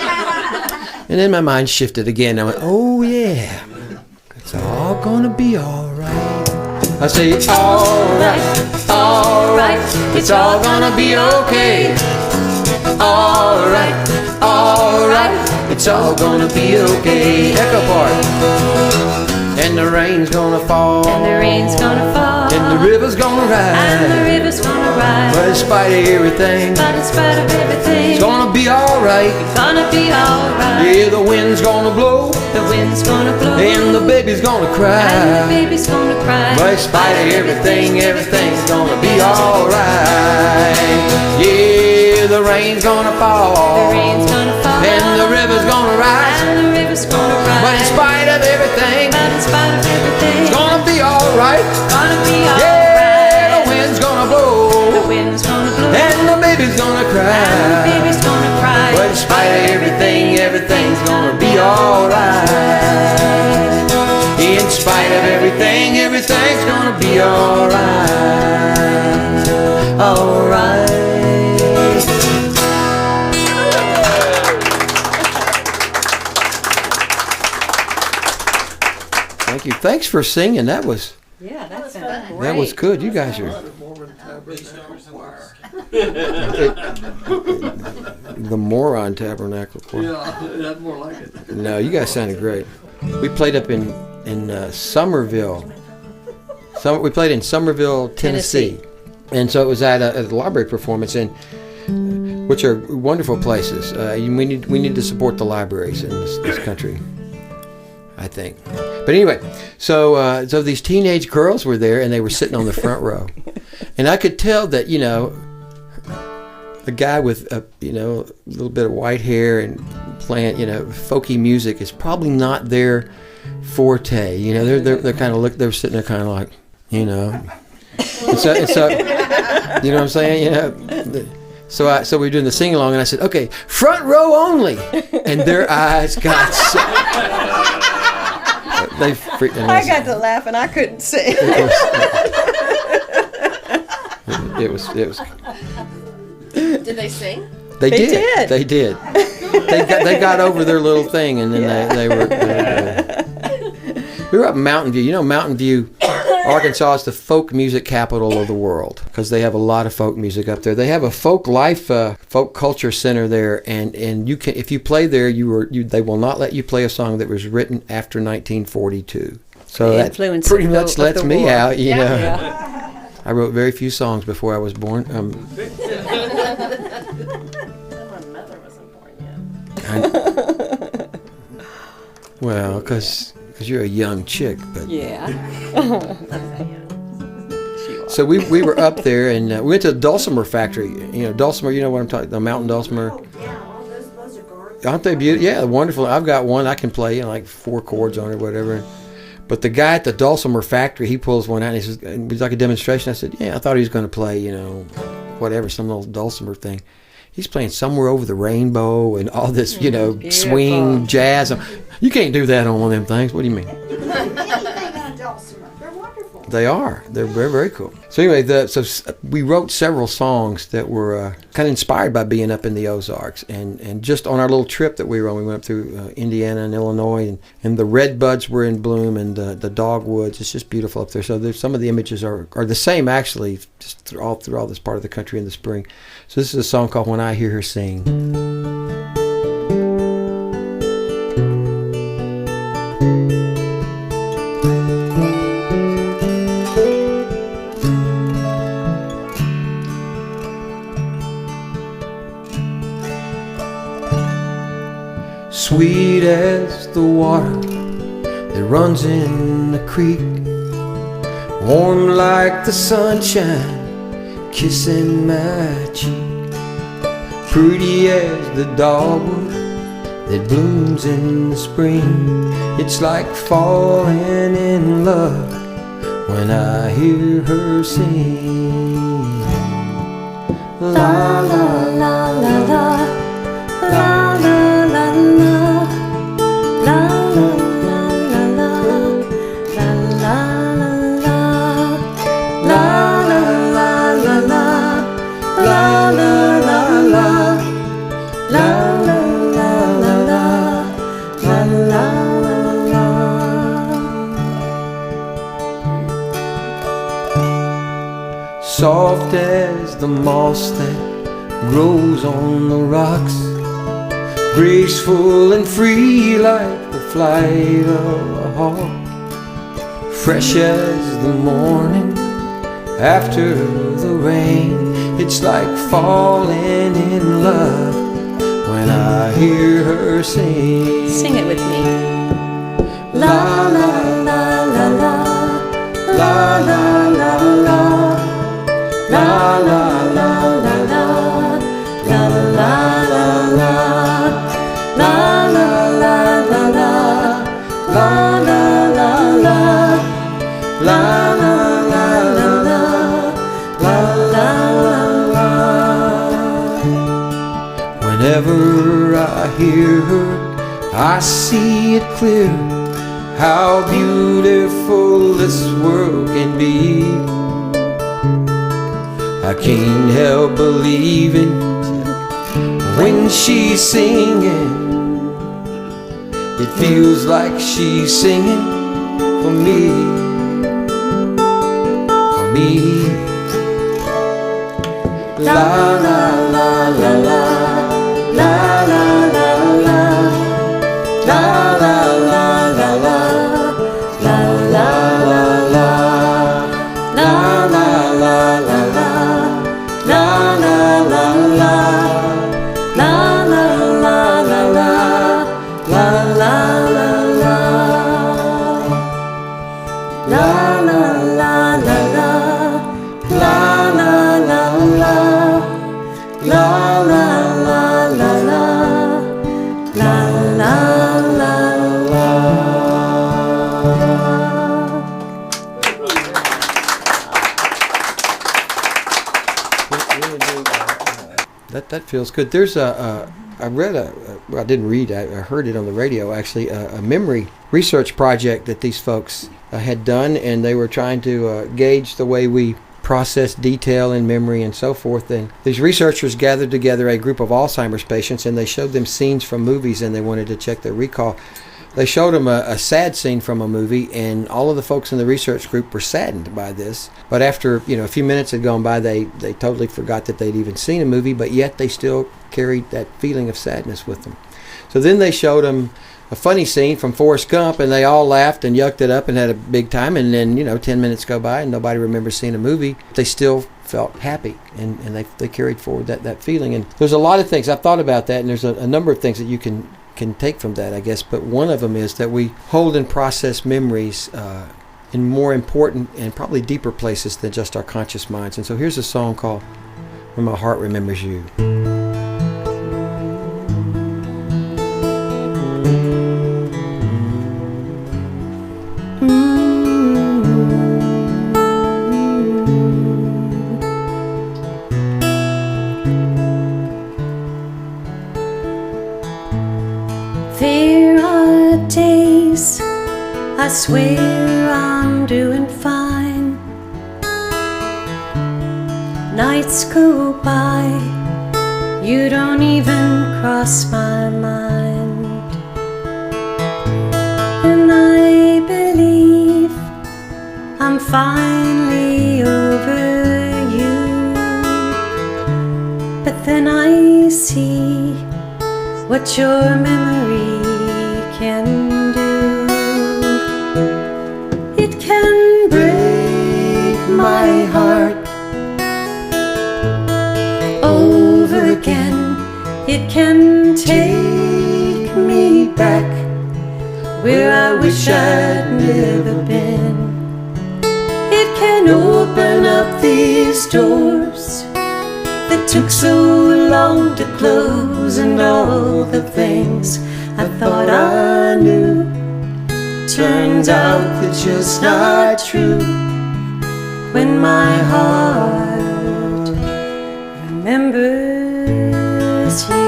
And then my mind shifted again. I went, oh yeah, it's all gonna be all right. I say, alright, alright, it's all gonna be okay. Alright, alright, it's all gonna be okay. Echo part. And the rain's gonna fall, And the rain's gonna fall, and the river's gonna and the rise. river's gonna rise. But in spite of everything, But in spite of everything, it's gonna be alright. gonna be alright. Yeah, the wind's gonna blow, The wind's gonna blow, and the baby's gonna and the cry. baby's gonna cry. But in spite of everything, everything's gonna be alright. Yeah, the rain's gonna fall, The rain's gonna fall, and the river's gonna rise. and the river's gonna rise. But in spite of everything, But in spite of everything, it's gonna be alright. gonna be Yeah, alright. the wind's gonna The blow, wind's gonna blow, and the baby's gonna and the cry. baby's gonna cry. But in spite of everything, everything's gonna be alright. In spite of everything, everything's gonna be alright. Alright. Thank you. Thanks for singing. That was Yeah, that sounds great. that was good. You guys are the Moron Tabernacle Choir. Yeah, that's more like it. No, you guys sounded great. We played up in Somerville. We played in Somerville, Tennessee. And so it was at a library performance, and which are wonderful places. We need to support the libraries in this country, I think. But anyway, so these teenage girls were there, and they were sitting on the front row, and I could tell that a guy with a little bit of white hair and playing folky music is probably not their forte. You know, they're kind of they're sitting there kind of like, you know. And so, you know what I'm saying? You know. So we were doing the sing along, and I said, "Okay, front row only," and their eyes got so. They freaked. I got to laugh and I couldn't sing. It was. Did they sing? They They did. did. They did. They got over their little thing, and then they were. We were up in Mountain View. You know, Mountain View, Arkansas is the folk music capital of the world because they have a lot of folk music up there. They have a folk culture center there, and you can, if you play there, they will not let you play a song that was written after 1942. So The that influence pretty of the- much of lets the me war. out, you know. Yeah. I wrote very few songs before I was born. My mother wasn't born yet. Well, because you're a young chick, but Yeah. so we were up there and we went to the dulcimer factory. You know, dulcimer. You know what I'm talking? The mountain dulcimer. Yeah, all those are gorgeous. Aren't they beautiful? Yeah, wonderful. I've got one I can play, you know, like 4 chords on it, or whatever. But the guy at the dulcimer factory, he pulls one out and he says, it was like a demonstration. I said, yeah, I thought he was going to play, you know, whatever, some little dulcimer thing. He's playing Somewhere Over the Rainbow and all this, you know, swing, jazz. You can't do that on one of them things. What do you mean? Anything on dulcimer. They're wonderful. They are. They're very, very cool. So anyway, we wrote several songs that were kind of inspired by being up in the Ozarks. And just on our little trip that we were on, we went up through Indiana and Illinois, and the redbuds were in bloom, and the dogwoods. It's just beautiful up there. So there's, some of the images are the same, actually, just through all this part of the country in the spring. So this is a song called When I Hear Her Sing. Sweet as the water that runs in the creek, warm like the sunshine kissing my cheek, pretty as the dogwood that blooms in the spring. It's like falling in love when I hear her sing. La la la la la, la la la la, la la la la la, la la la la, la la la la, la la la la, la la la la, la la la. Soft as the moss that grows on the rocks, graceful and free like the flight of a hawk, fresh as the morning after the rain. It's like falling in love when I hear her sing. Sing it with me. La la la la la, la la la la, la la la la la, la la la la, la la la la la, la la la la, la la la la, la la la. Whenever I hear her, I see it clear, how beautiful this world can be. I can't help believing when she's singing. It feels like she's singing for me, for me. La la la la la, la la la la, la la la la la, la la la la, la la la la la, la la la la, la la la la la, la la la la, la la la la la, la la la la, la la. that feels good. There's I read well, I didn't read, I heard it on the radio actually, a memory research project that these folks had done, and they were trying to gauge the way we process detail in memory and so forth. And these researchers gathered together a group of Alzheimer's patients, and they showed them scenes from movies, and they wanted to check their recall. They showed them a sad scene from a movie, and all of the folks in the research group were saddened by this. But after a few minutes had gone by, they totally forgot that they'd even seen a movie, but yet they still carried that feeling of sadness with them. So then they showed them a funny scene from Forrest Gump, and they all laughed and yucked it up and had a big time. And then 10 minutes go by and nobody remembers seeing a movie. They still felt happy, and they carried forward that feeling. And there's a lot of things I've thought about that, and there's a number of things that you can take from that, I guess. But one of them is that we hold and process memories in more important and probably deeper places than just our conscious minds. And so here's a song called When My Heart Remembers You. There are days I swear I'm doing fine. Nights go by, you don't even cross my mind. And I believe I'm finally over you. But then I see what your memory can do. It can break my heart over again. It can take me back where I wish I'd never been. It can open up these doors that took so long to close, and all the things I thought I knew turns out they're just not true. When my heart remembers you.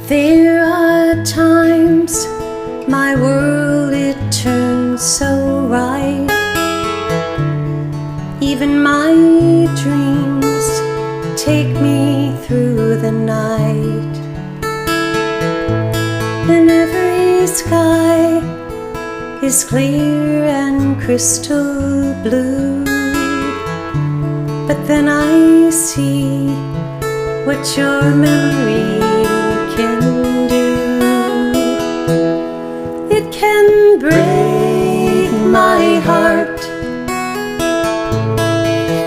There are times my world, it turns so right. Even my dreams take me through the night. And every sky is clear and crystal blue. But then I see what your memory can do. It can break my heart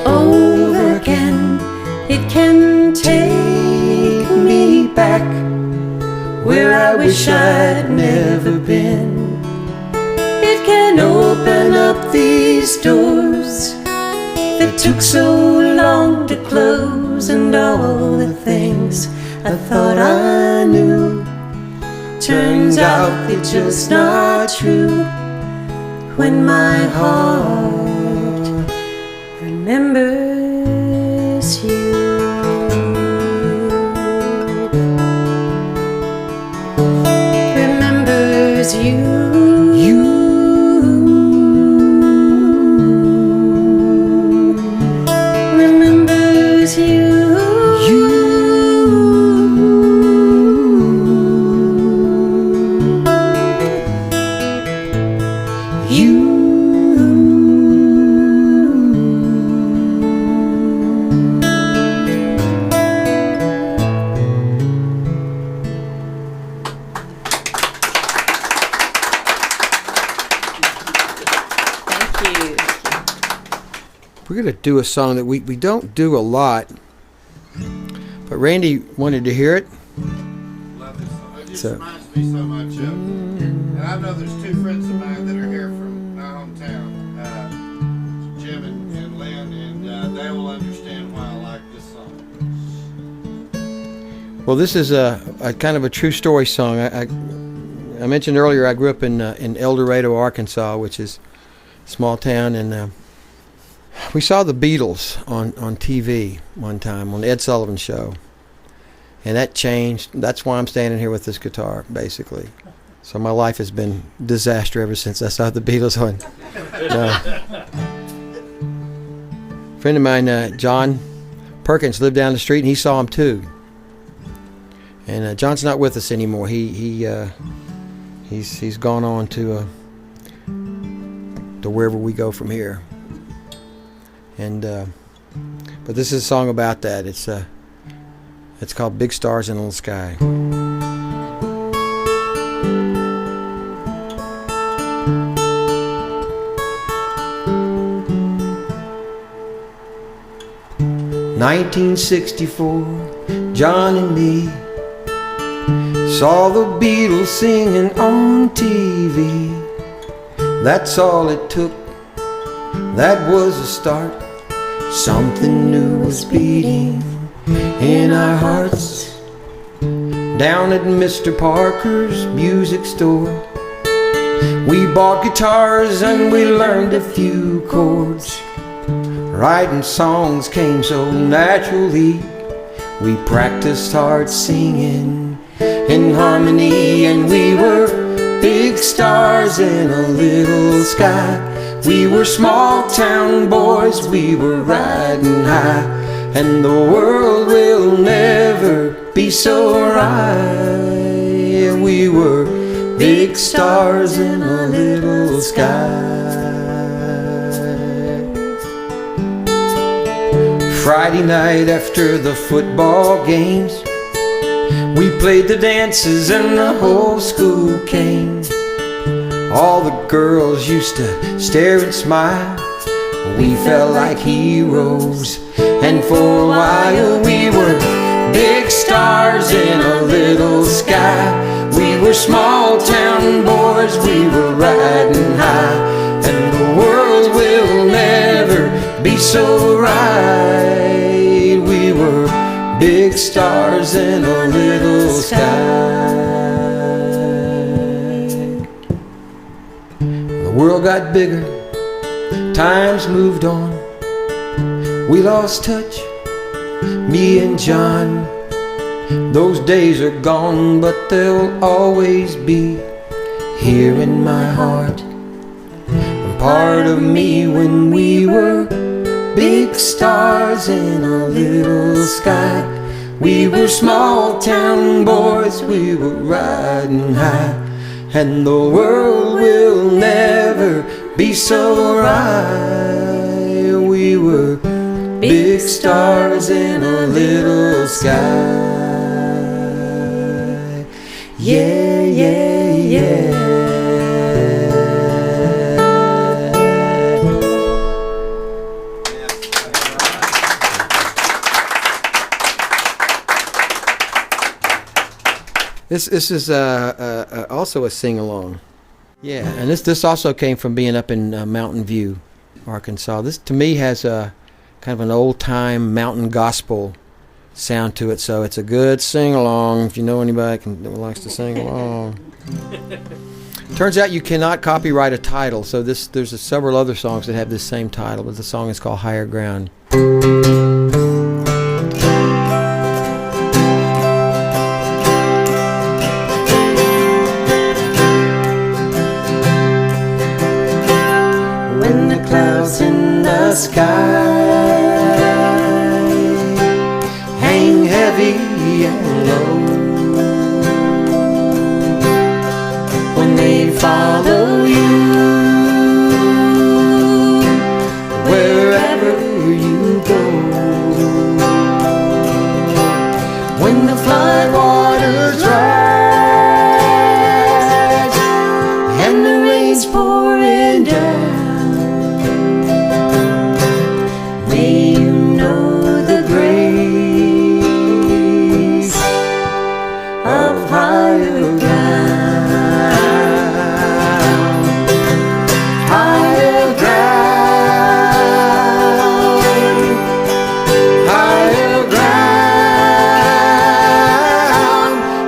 over again. It can take me back where I wish I'd never been. It can open up these doors that took so long to close, and all the things I thought I knew turns out they're just not true. When my heart remembers you. Remembers you. Remembers you. We're going to do a song that we don't do a lot, but Randy wanted to hear it. Love this song. It just So- reminds me so much of. And I know there's two friends of mine that are here from my hometown, Jim and Lynn, and they will understand why I like this song. Well, this is a kind of a true story song. I mentioned earlier I grew up in El Dorado, Arkansas, which is a small town, and we saw the Beatles on TV one time on the Ed Sullivan Show, and that changed. That's why I'm standing here with this guitar, basically. So my life has been disaster ever since I saw the Beatles on. A friend of mine, John Perkins, lived down the street, and he saw him too. And John's not with us anymore. He's gone on to wherever we go from here. And but this is a song about that. It's called "Big Stars in a Little Sky." "1964, John and me saw the Beatles singing on TV. That's all it took, that was a start. Something new was beating in our hearts. Down at Mr. Parker's music store, we bought guitars and we learned a few chords. Writing songs came so naturally. We practiced hard singing in harmony, and we were big stars in a little sky. We were small town boys, we were riding high, and the world will never be so right. We were big stars in a little sky. Friday night after the football games, we played the dances and the whole school came. All the girls used to stare and smile. We felt like heroes, and for a while we were big stars in a little sky. We were small town boys, we were riding high, and the world will never be so right. We were big stars in a little sky. The world got bigger, times moved on. We lost touch, me and John. Those days are gone, but they'll always be here in my heart. A part of me when we were big stars in a little sky. We were small town boys, we were riding high, and the world will never be so right. We were big stars in a little sky. Yeah, yeah, yeah. This is also a sing-along. Yeah, and this also came from being up in Mountain View, Arkansas. This, to me, has a kind of an old-time mountain gospel sound to it, so it's a good sing-along if you know anybody that likes to sing along. Turns out you cannot copyright a title, so there's several other songs that have this same title, but the song is called Higher Ground. Clouds in the sky hang heavy and low. When they follow you wherever you go. When the flood waters rise and the rain's pouring down,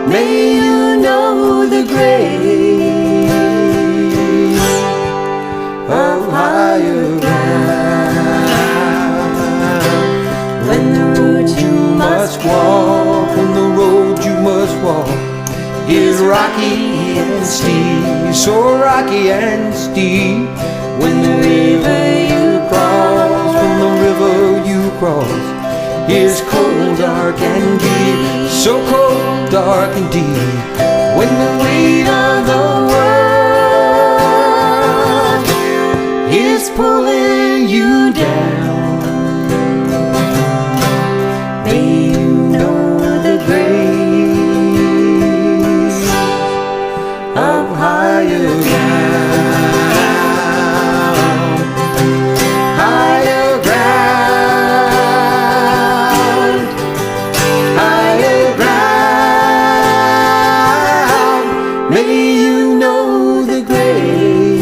May you know the grace of higher ground. When the road you must walk, when the road you must walk is rocky and steep, so rocky and steep. When the river you cross, when the river you cross is cold, dark and deep, so cold, dark and deep. When the weight of the world is pulling you down, may you know the grace of higher ground, higher ground, higher ground. May you know the grace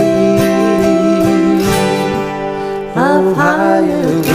of higher ground.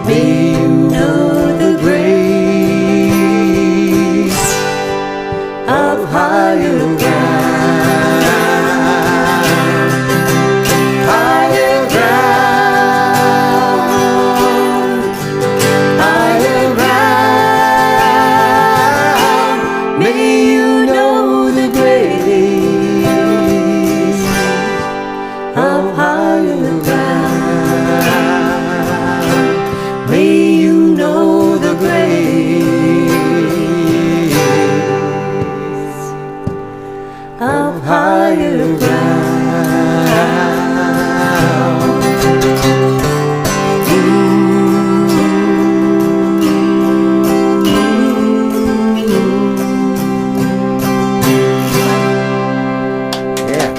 May you know the grace of higher ground, higher ground, higher ground. May you know the grace of higher ground. May you know the grace of higher ground. Yeah.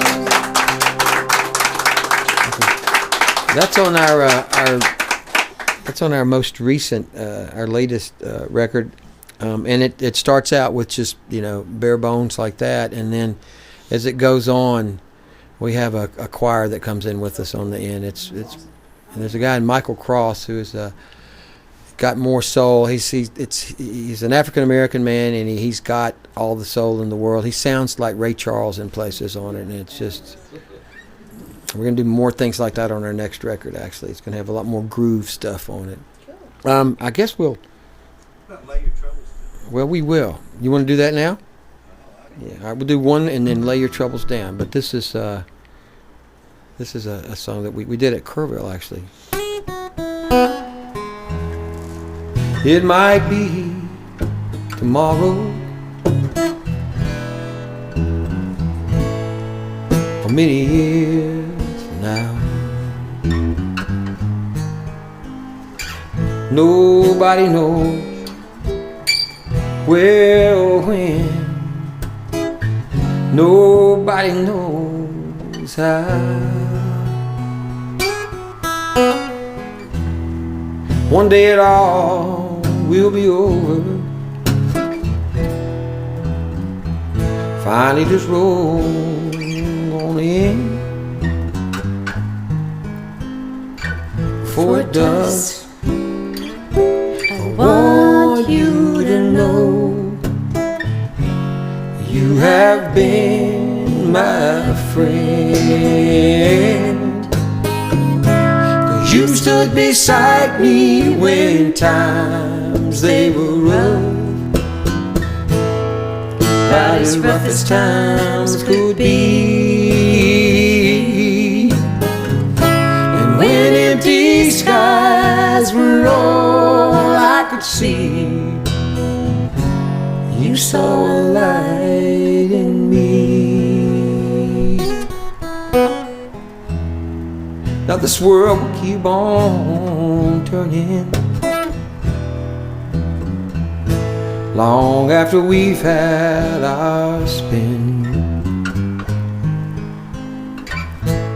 That's on that's on our most recent, our latest record, and it starts out with just bare bones like that, and then as it goes on, we have a choir that comes in with us on the end. And there's a guy, Michael Cross, who's got more soul. He's an African American man, and he's got all the soul in the world. He sounds like Ray Charles in places on it, and it's just. We're going to do more things like that on our next record, actually. It's going to have a lot more groove stuff on it. I guess we'll... Lay Your Troubles Down. Well, we will. You want to do that now? Yeah, all right, we'll do one and then Lay Your Troubles Down. But this is a song that we did at Kerrville, actually. It might be tomorrow, or many years now. Nobody knows where or when. Nobody knows how. One day it all will be over. Finally this road on in. Before it does, I want you to know you have been my friend. 'Cause you stood beside me when times they were rough, about as rough as times could be. And when empty skies were all I could see, you saw a light in me. Now this world will keep on turning, long after we've had our spin.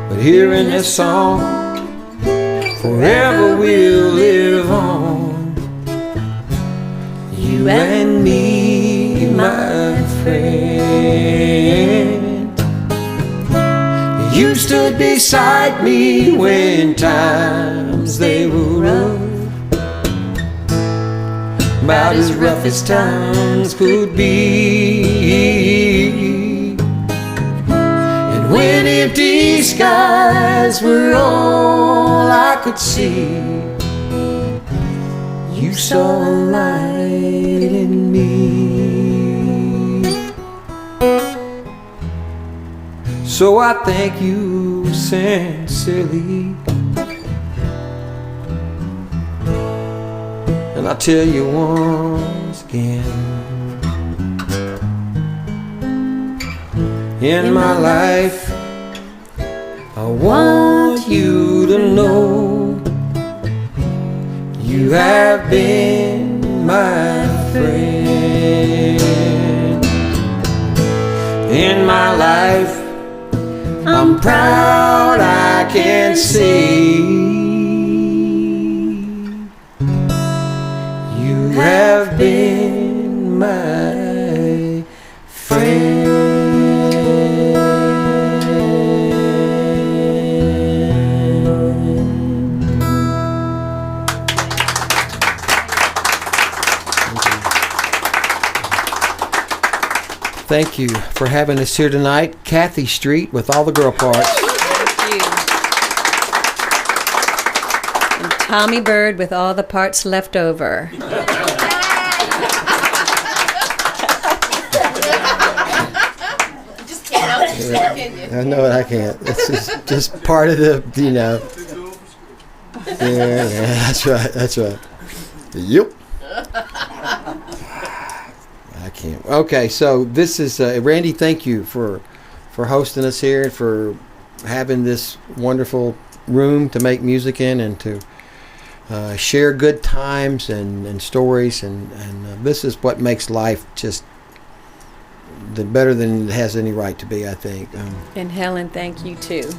But here in this song, forever we'll live on. You and me, my friend. You stood beside me when times they were rough, about as rough as times could be. And when empty skies were all I could see, you saw a light in me. So I thank you sincerely, and I'll tell you once again, in my life I want you to know you have been my friend. In my life I'm proud I can say you have been my friend. Thank you for having us here tonight. Kathy Street with all the girl parts. Thank you. And Tommy Byrd with all the parts left over. Just can't help yourself, can you? I know it, I can't. This is just part of the, you know. Yeah, that's right, that's right. Yep. I can't. Okay, so this is Randy. Thank you for hosting us here and for having this wonderful room to make music in and to share good times and stories and this is what makes life just better than it has any right to be, I think. And Helen, thank you too.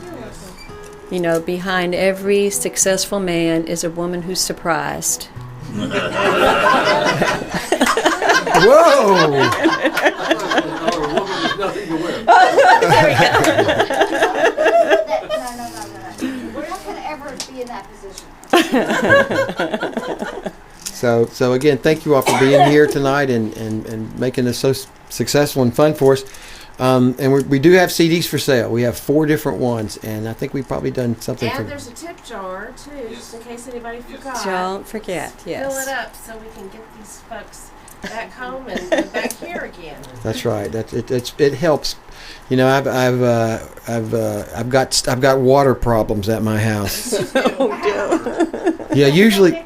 You know, behind every successful man is a woman who's surprised. Whoa! There we go. We're not going to ever be in that position. So again, thank you all for being here tonight and making this so successful and fun for us. And we do have CDs for sale. We have 4 different ones, and I think we've probably done something And for. there's a tip jar too, just in case anybody forgot. Don't forget, yes. Fill it up so we can get these folks back home and back here again. That's right. It helps. You know, I've got water problems at my house. Yeah, usually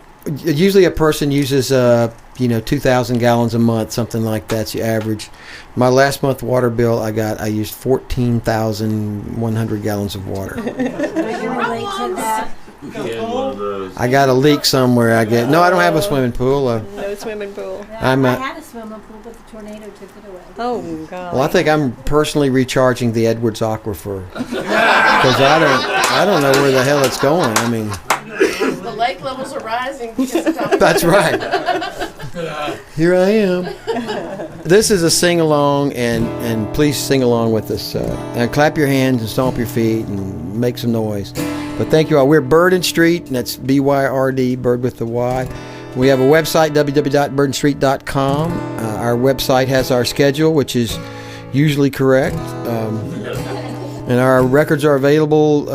a person uses 2,000 gallons a month, something like that's the average. My last month water bill I used 14,100 gallons of water. I can relate to that. I got a leak somewhere. I don't have a swimming pool. No swimming pool. I had a swimming pool, but the tornado took it away. Oh, God. Well, I think I'm personally recharging the Edwards Aquifer because I don't know where the hell it's going. I mean, The lake levels are rising because of Tommy. that's right. Here I am. This is a sing-along, and please sing along with us. And clap your hands and stomp your feet and make some noise. But thank you all. We're Byrd Street, and that's B-Y-R-D, Byrd with the Y. We have a website, www.byrdandstreet.com. Our website has our schedule, which is usually correct. And our records are available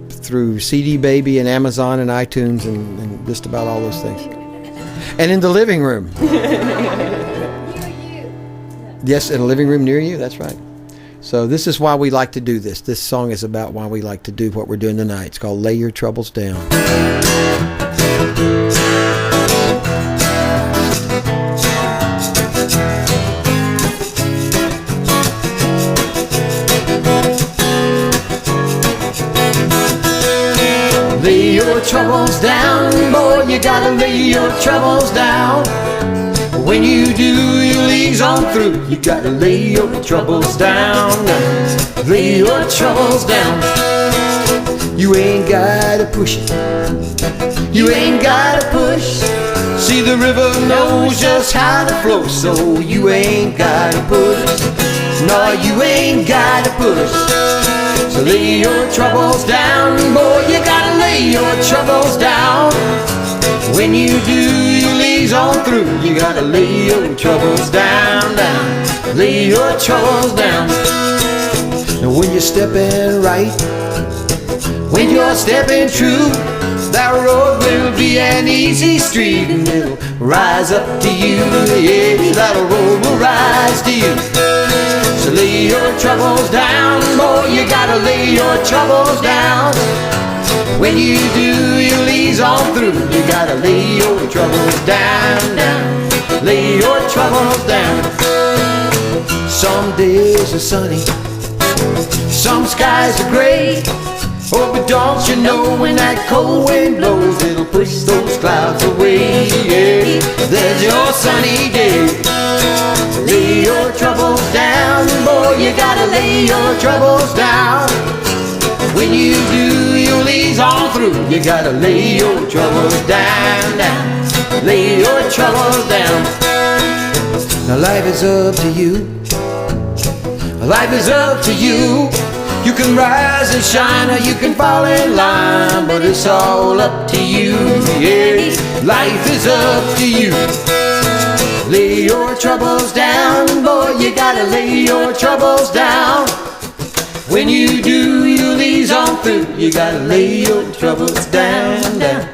through CD Baby and Amazon and iTunes and just about all those things. And in the living room. Yes, in a living room near you. That's right. So this is why we like to do this. This song is about why we like to do what we're doing tonight. It's called Lay Your Troubles Down. Lay your troubles down, boy, you gotta lay your troubles down. When you do, you'll ease on through. You gotta lay your troubles down. Lay your troubles down. You ain't gotta push it. You ain't gotta push. See, the river knows just how to flow, so you ain't gotta push. No, you ain't gotta push. So lay your troubles down, boy, you gotta lay your troubles down. When you do, you'll ease on through. You gotta lay your troubles down, down. Lay your troubles down. Now when you're stepping right, when you're stepping true, that road will be an easy street and it'll rise up to you. Yeah, that road will rise to you. So lay your troubles down, boy, you gotta lay your troubles down. When you do, you'll ease on through. You gotta lay your troubles down, down. Lay your troubles down. Some days are sunny, some skies are gray. Oh, but don't you know when that cold wind blows, it'll push those clouds away. Yeah, there's your sunny day. Lay your troubles down, boy, you gotta lay your troubles down. When you do, you'll ease on through. You gotta lay your troubles down, down. Lay your troubles down. Now life is up to you. Life is up to you. You can rise and shine or you can fall in line, but it's all up to you. Yeah, life is up to you. Lay your troubles down, boy, you gotta lay your troubles down. When you do, you'll ease on through. You gotta lay your troubles down, down.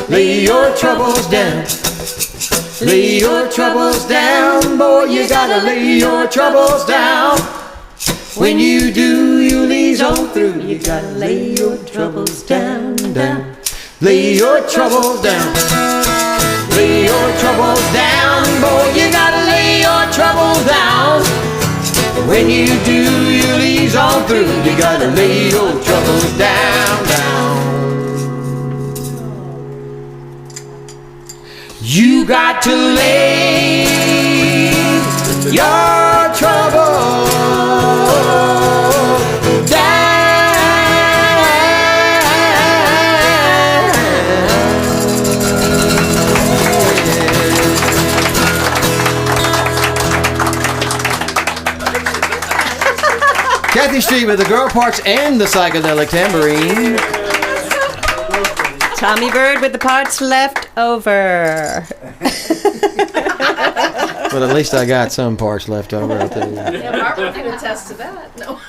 Lay your troubles down. Lay your troubles down, boy, you gotta lay your troubles down. When you do, you'll ease on through. You gotta lay your troubles down, down. Lay your troubles down. Lay your troubles down, boy, you gotta lay your troubles down. When you do, you'll ease on through. You gotta lay your troubles down, down. You got to lay your troubles down. Kathy Street with the girl parts and the psychedelic tambourine. Tommy Byrd with the parts left over. But at least I got some parts left over. I'll tell you. Yeah, Barbara can attest to that. No.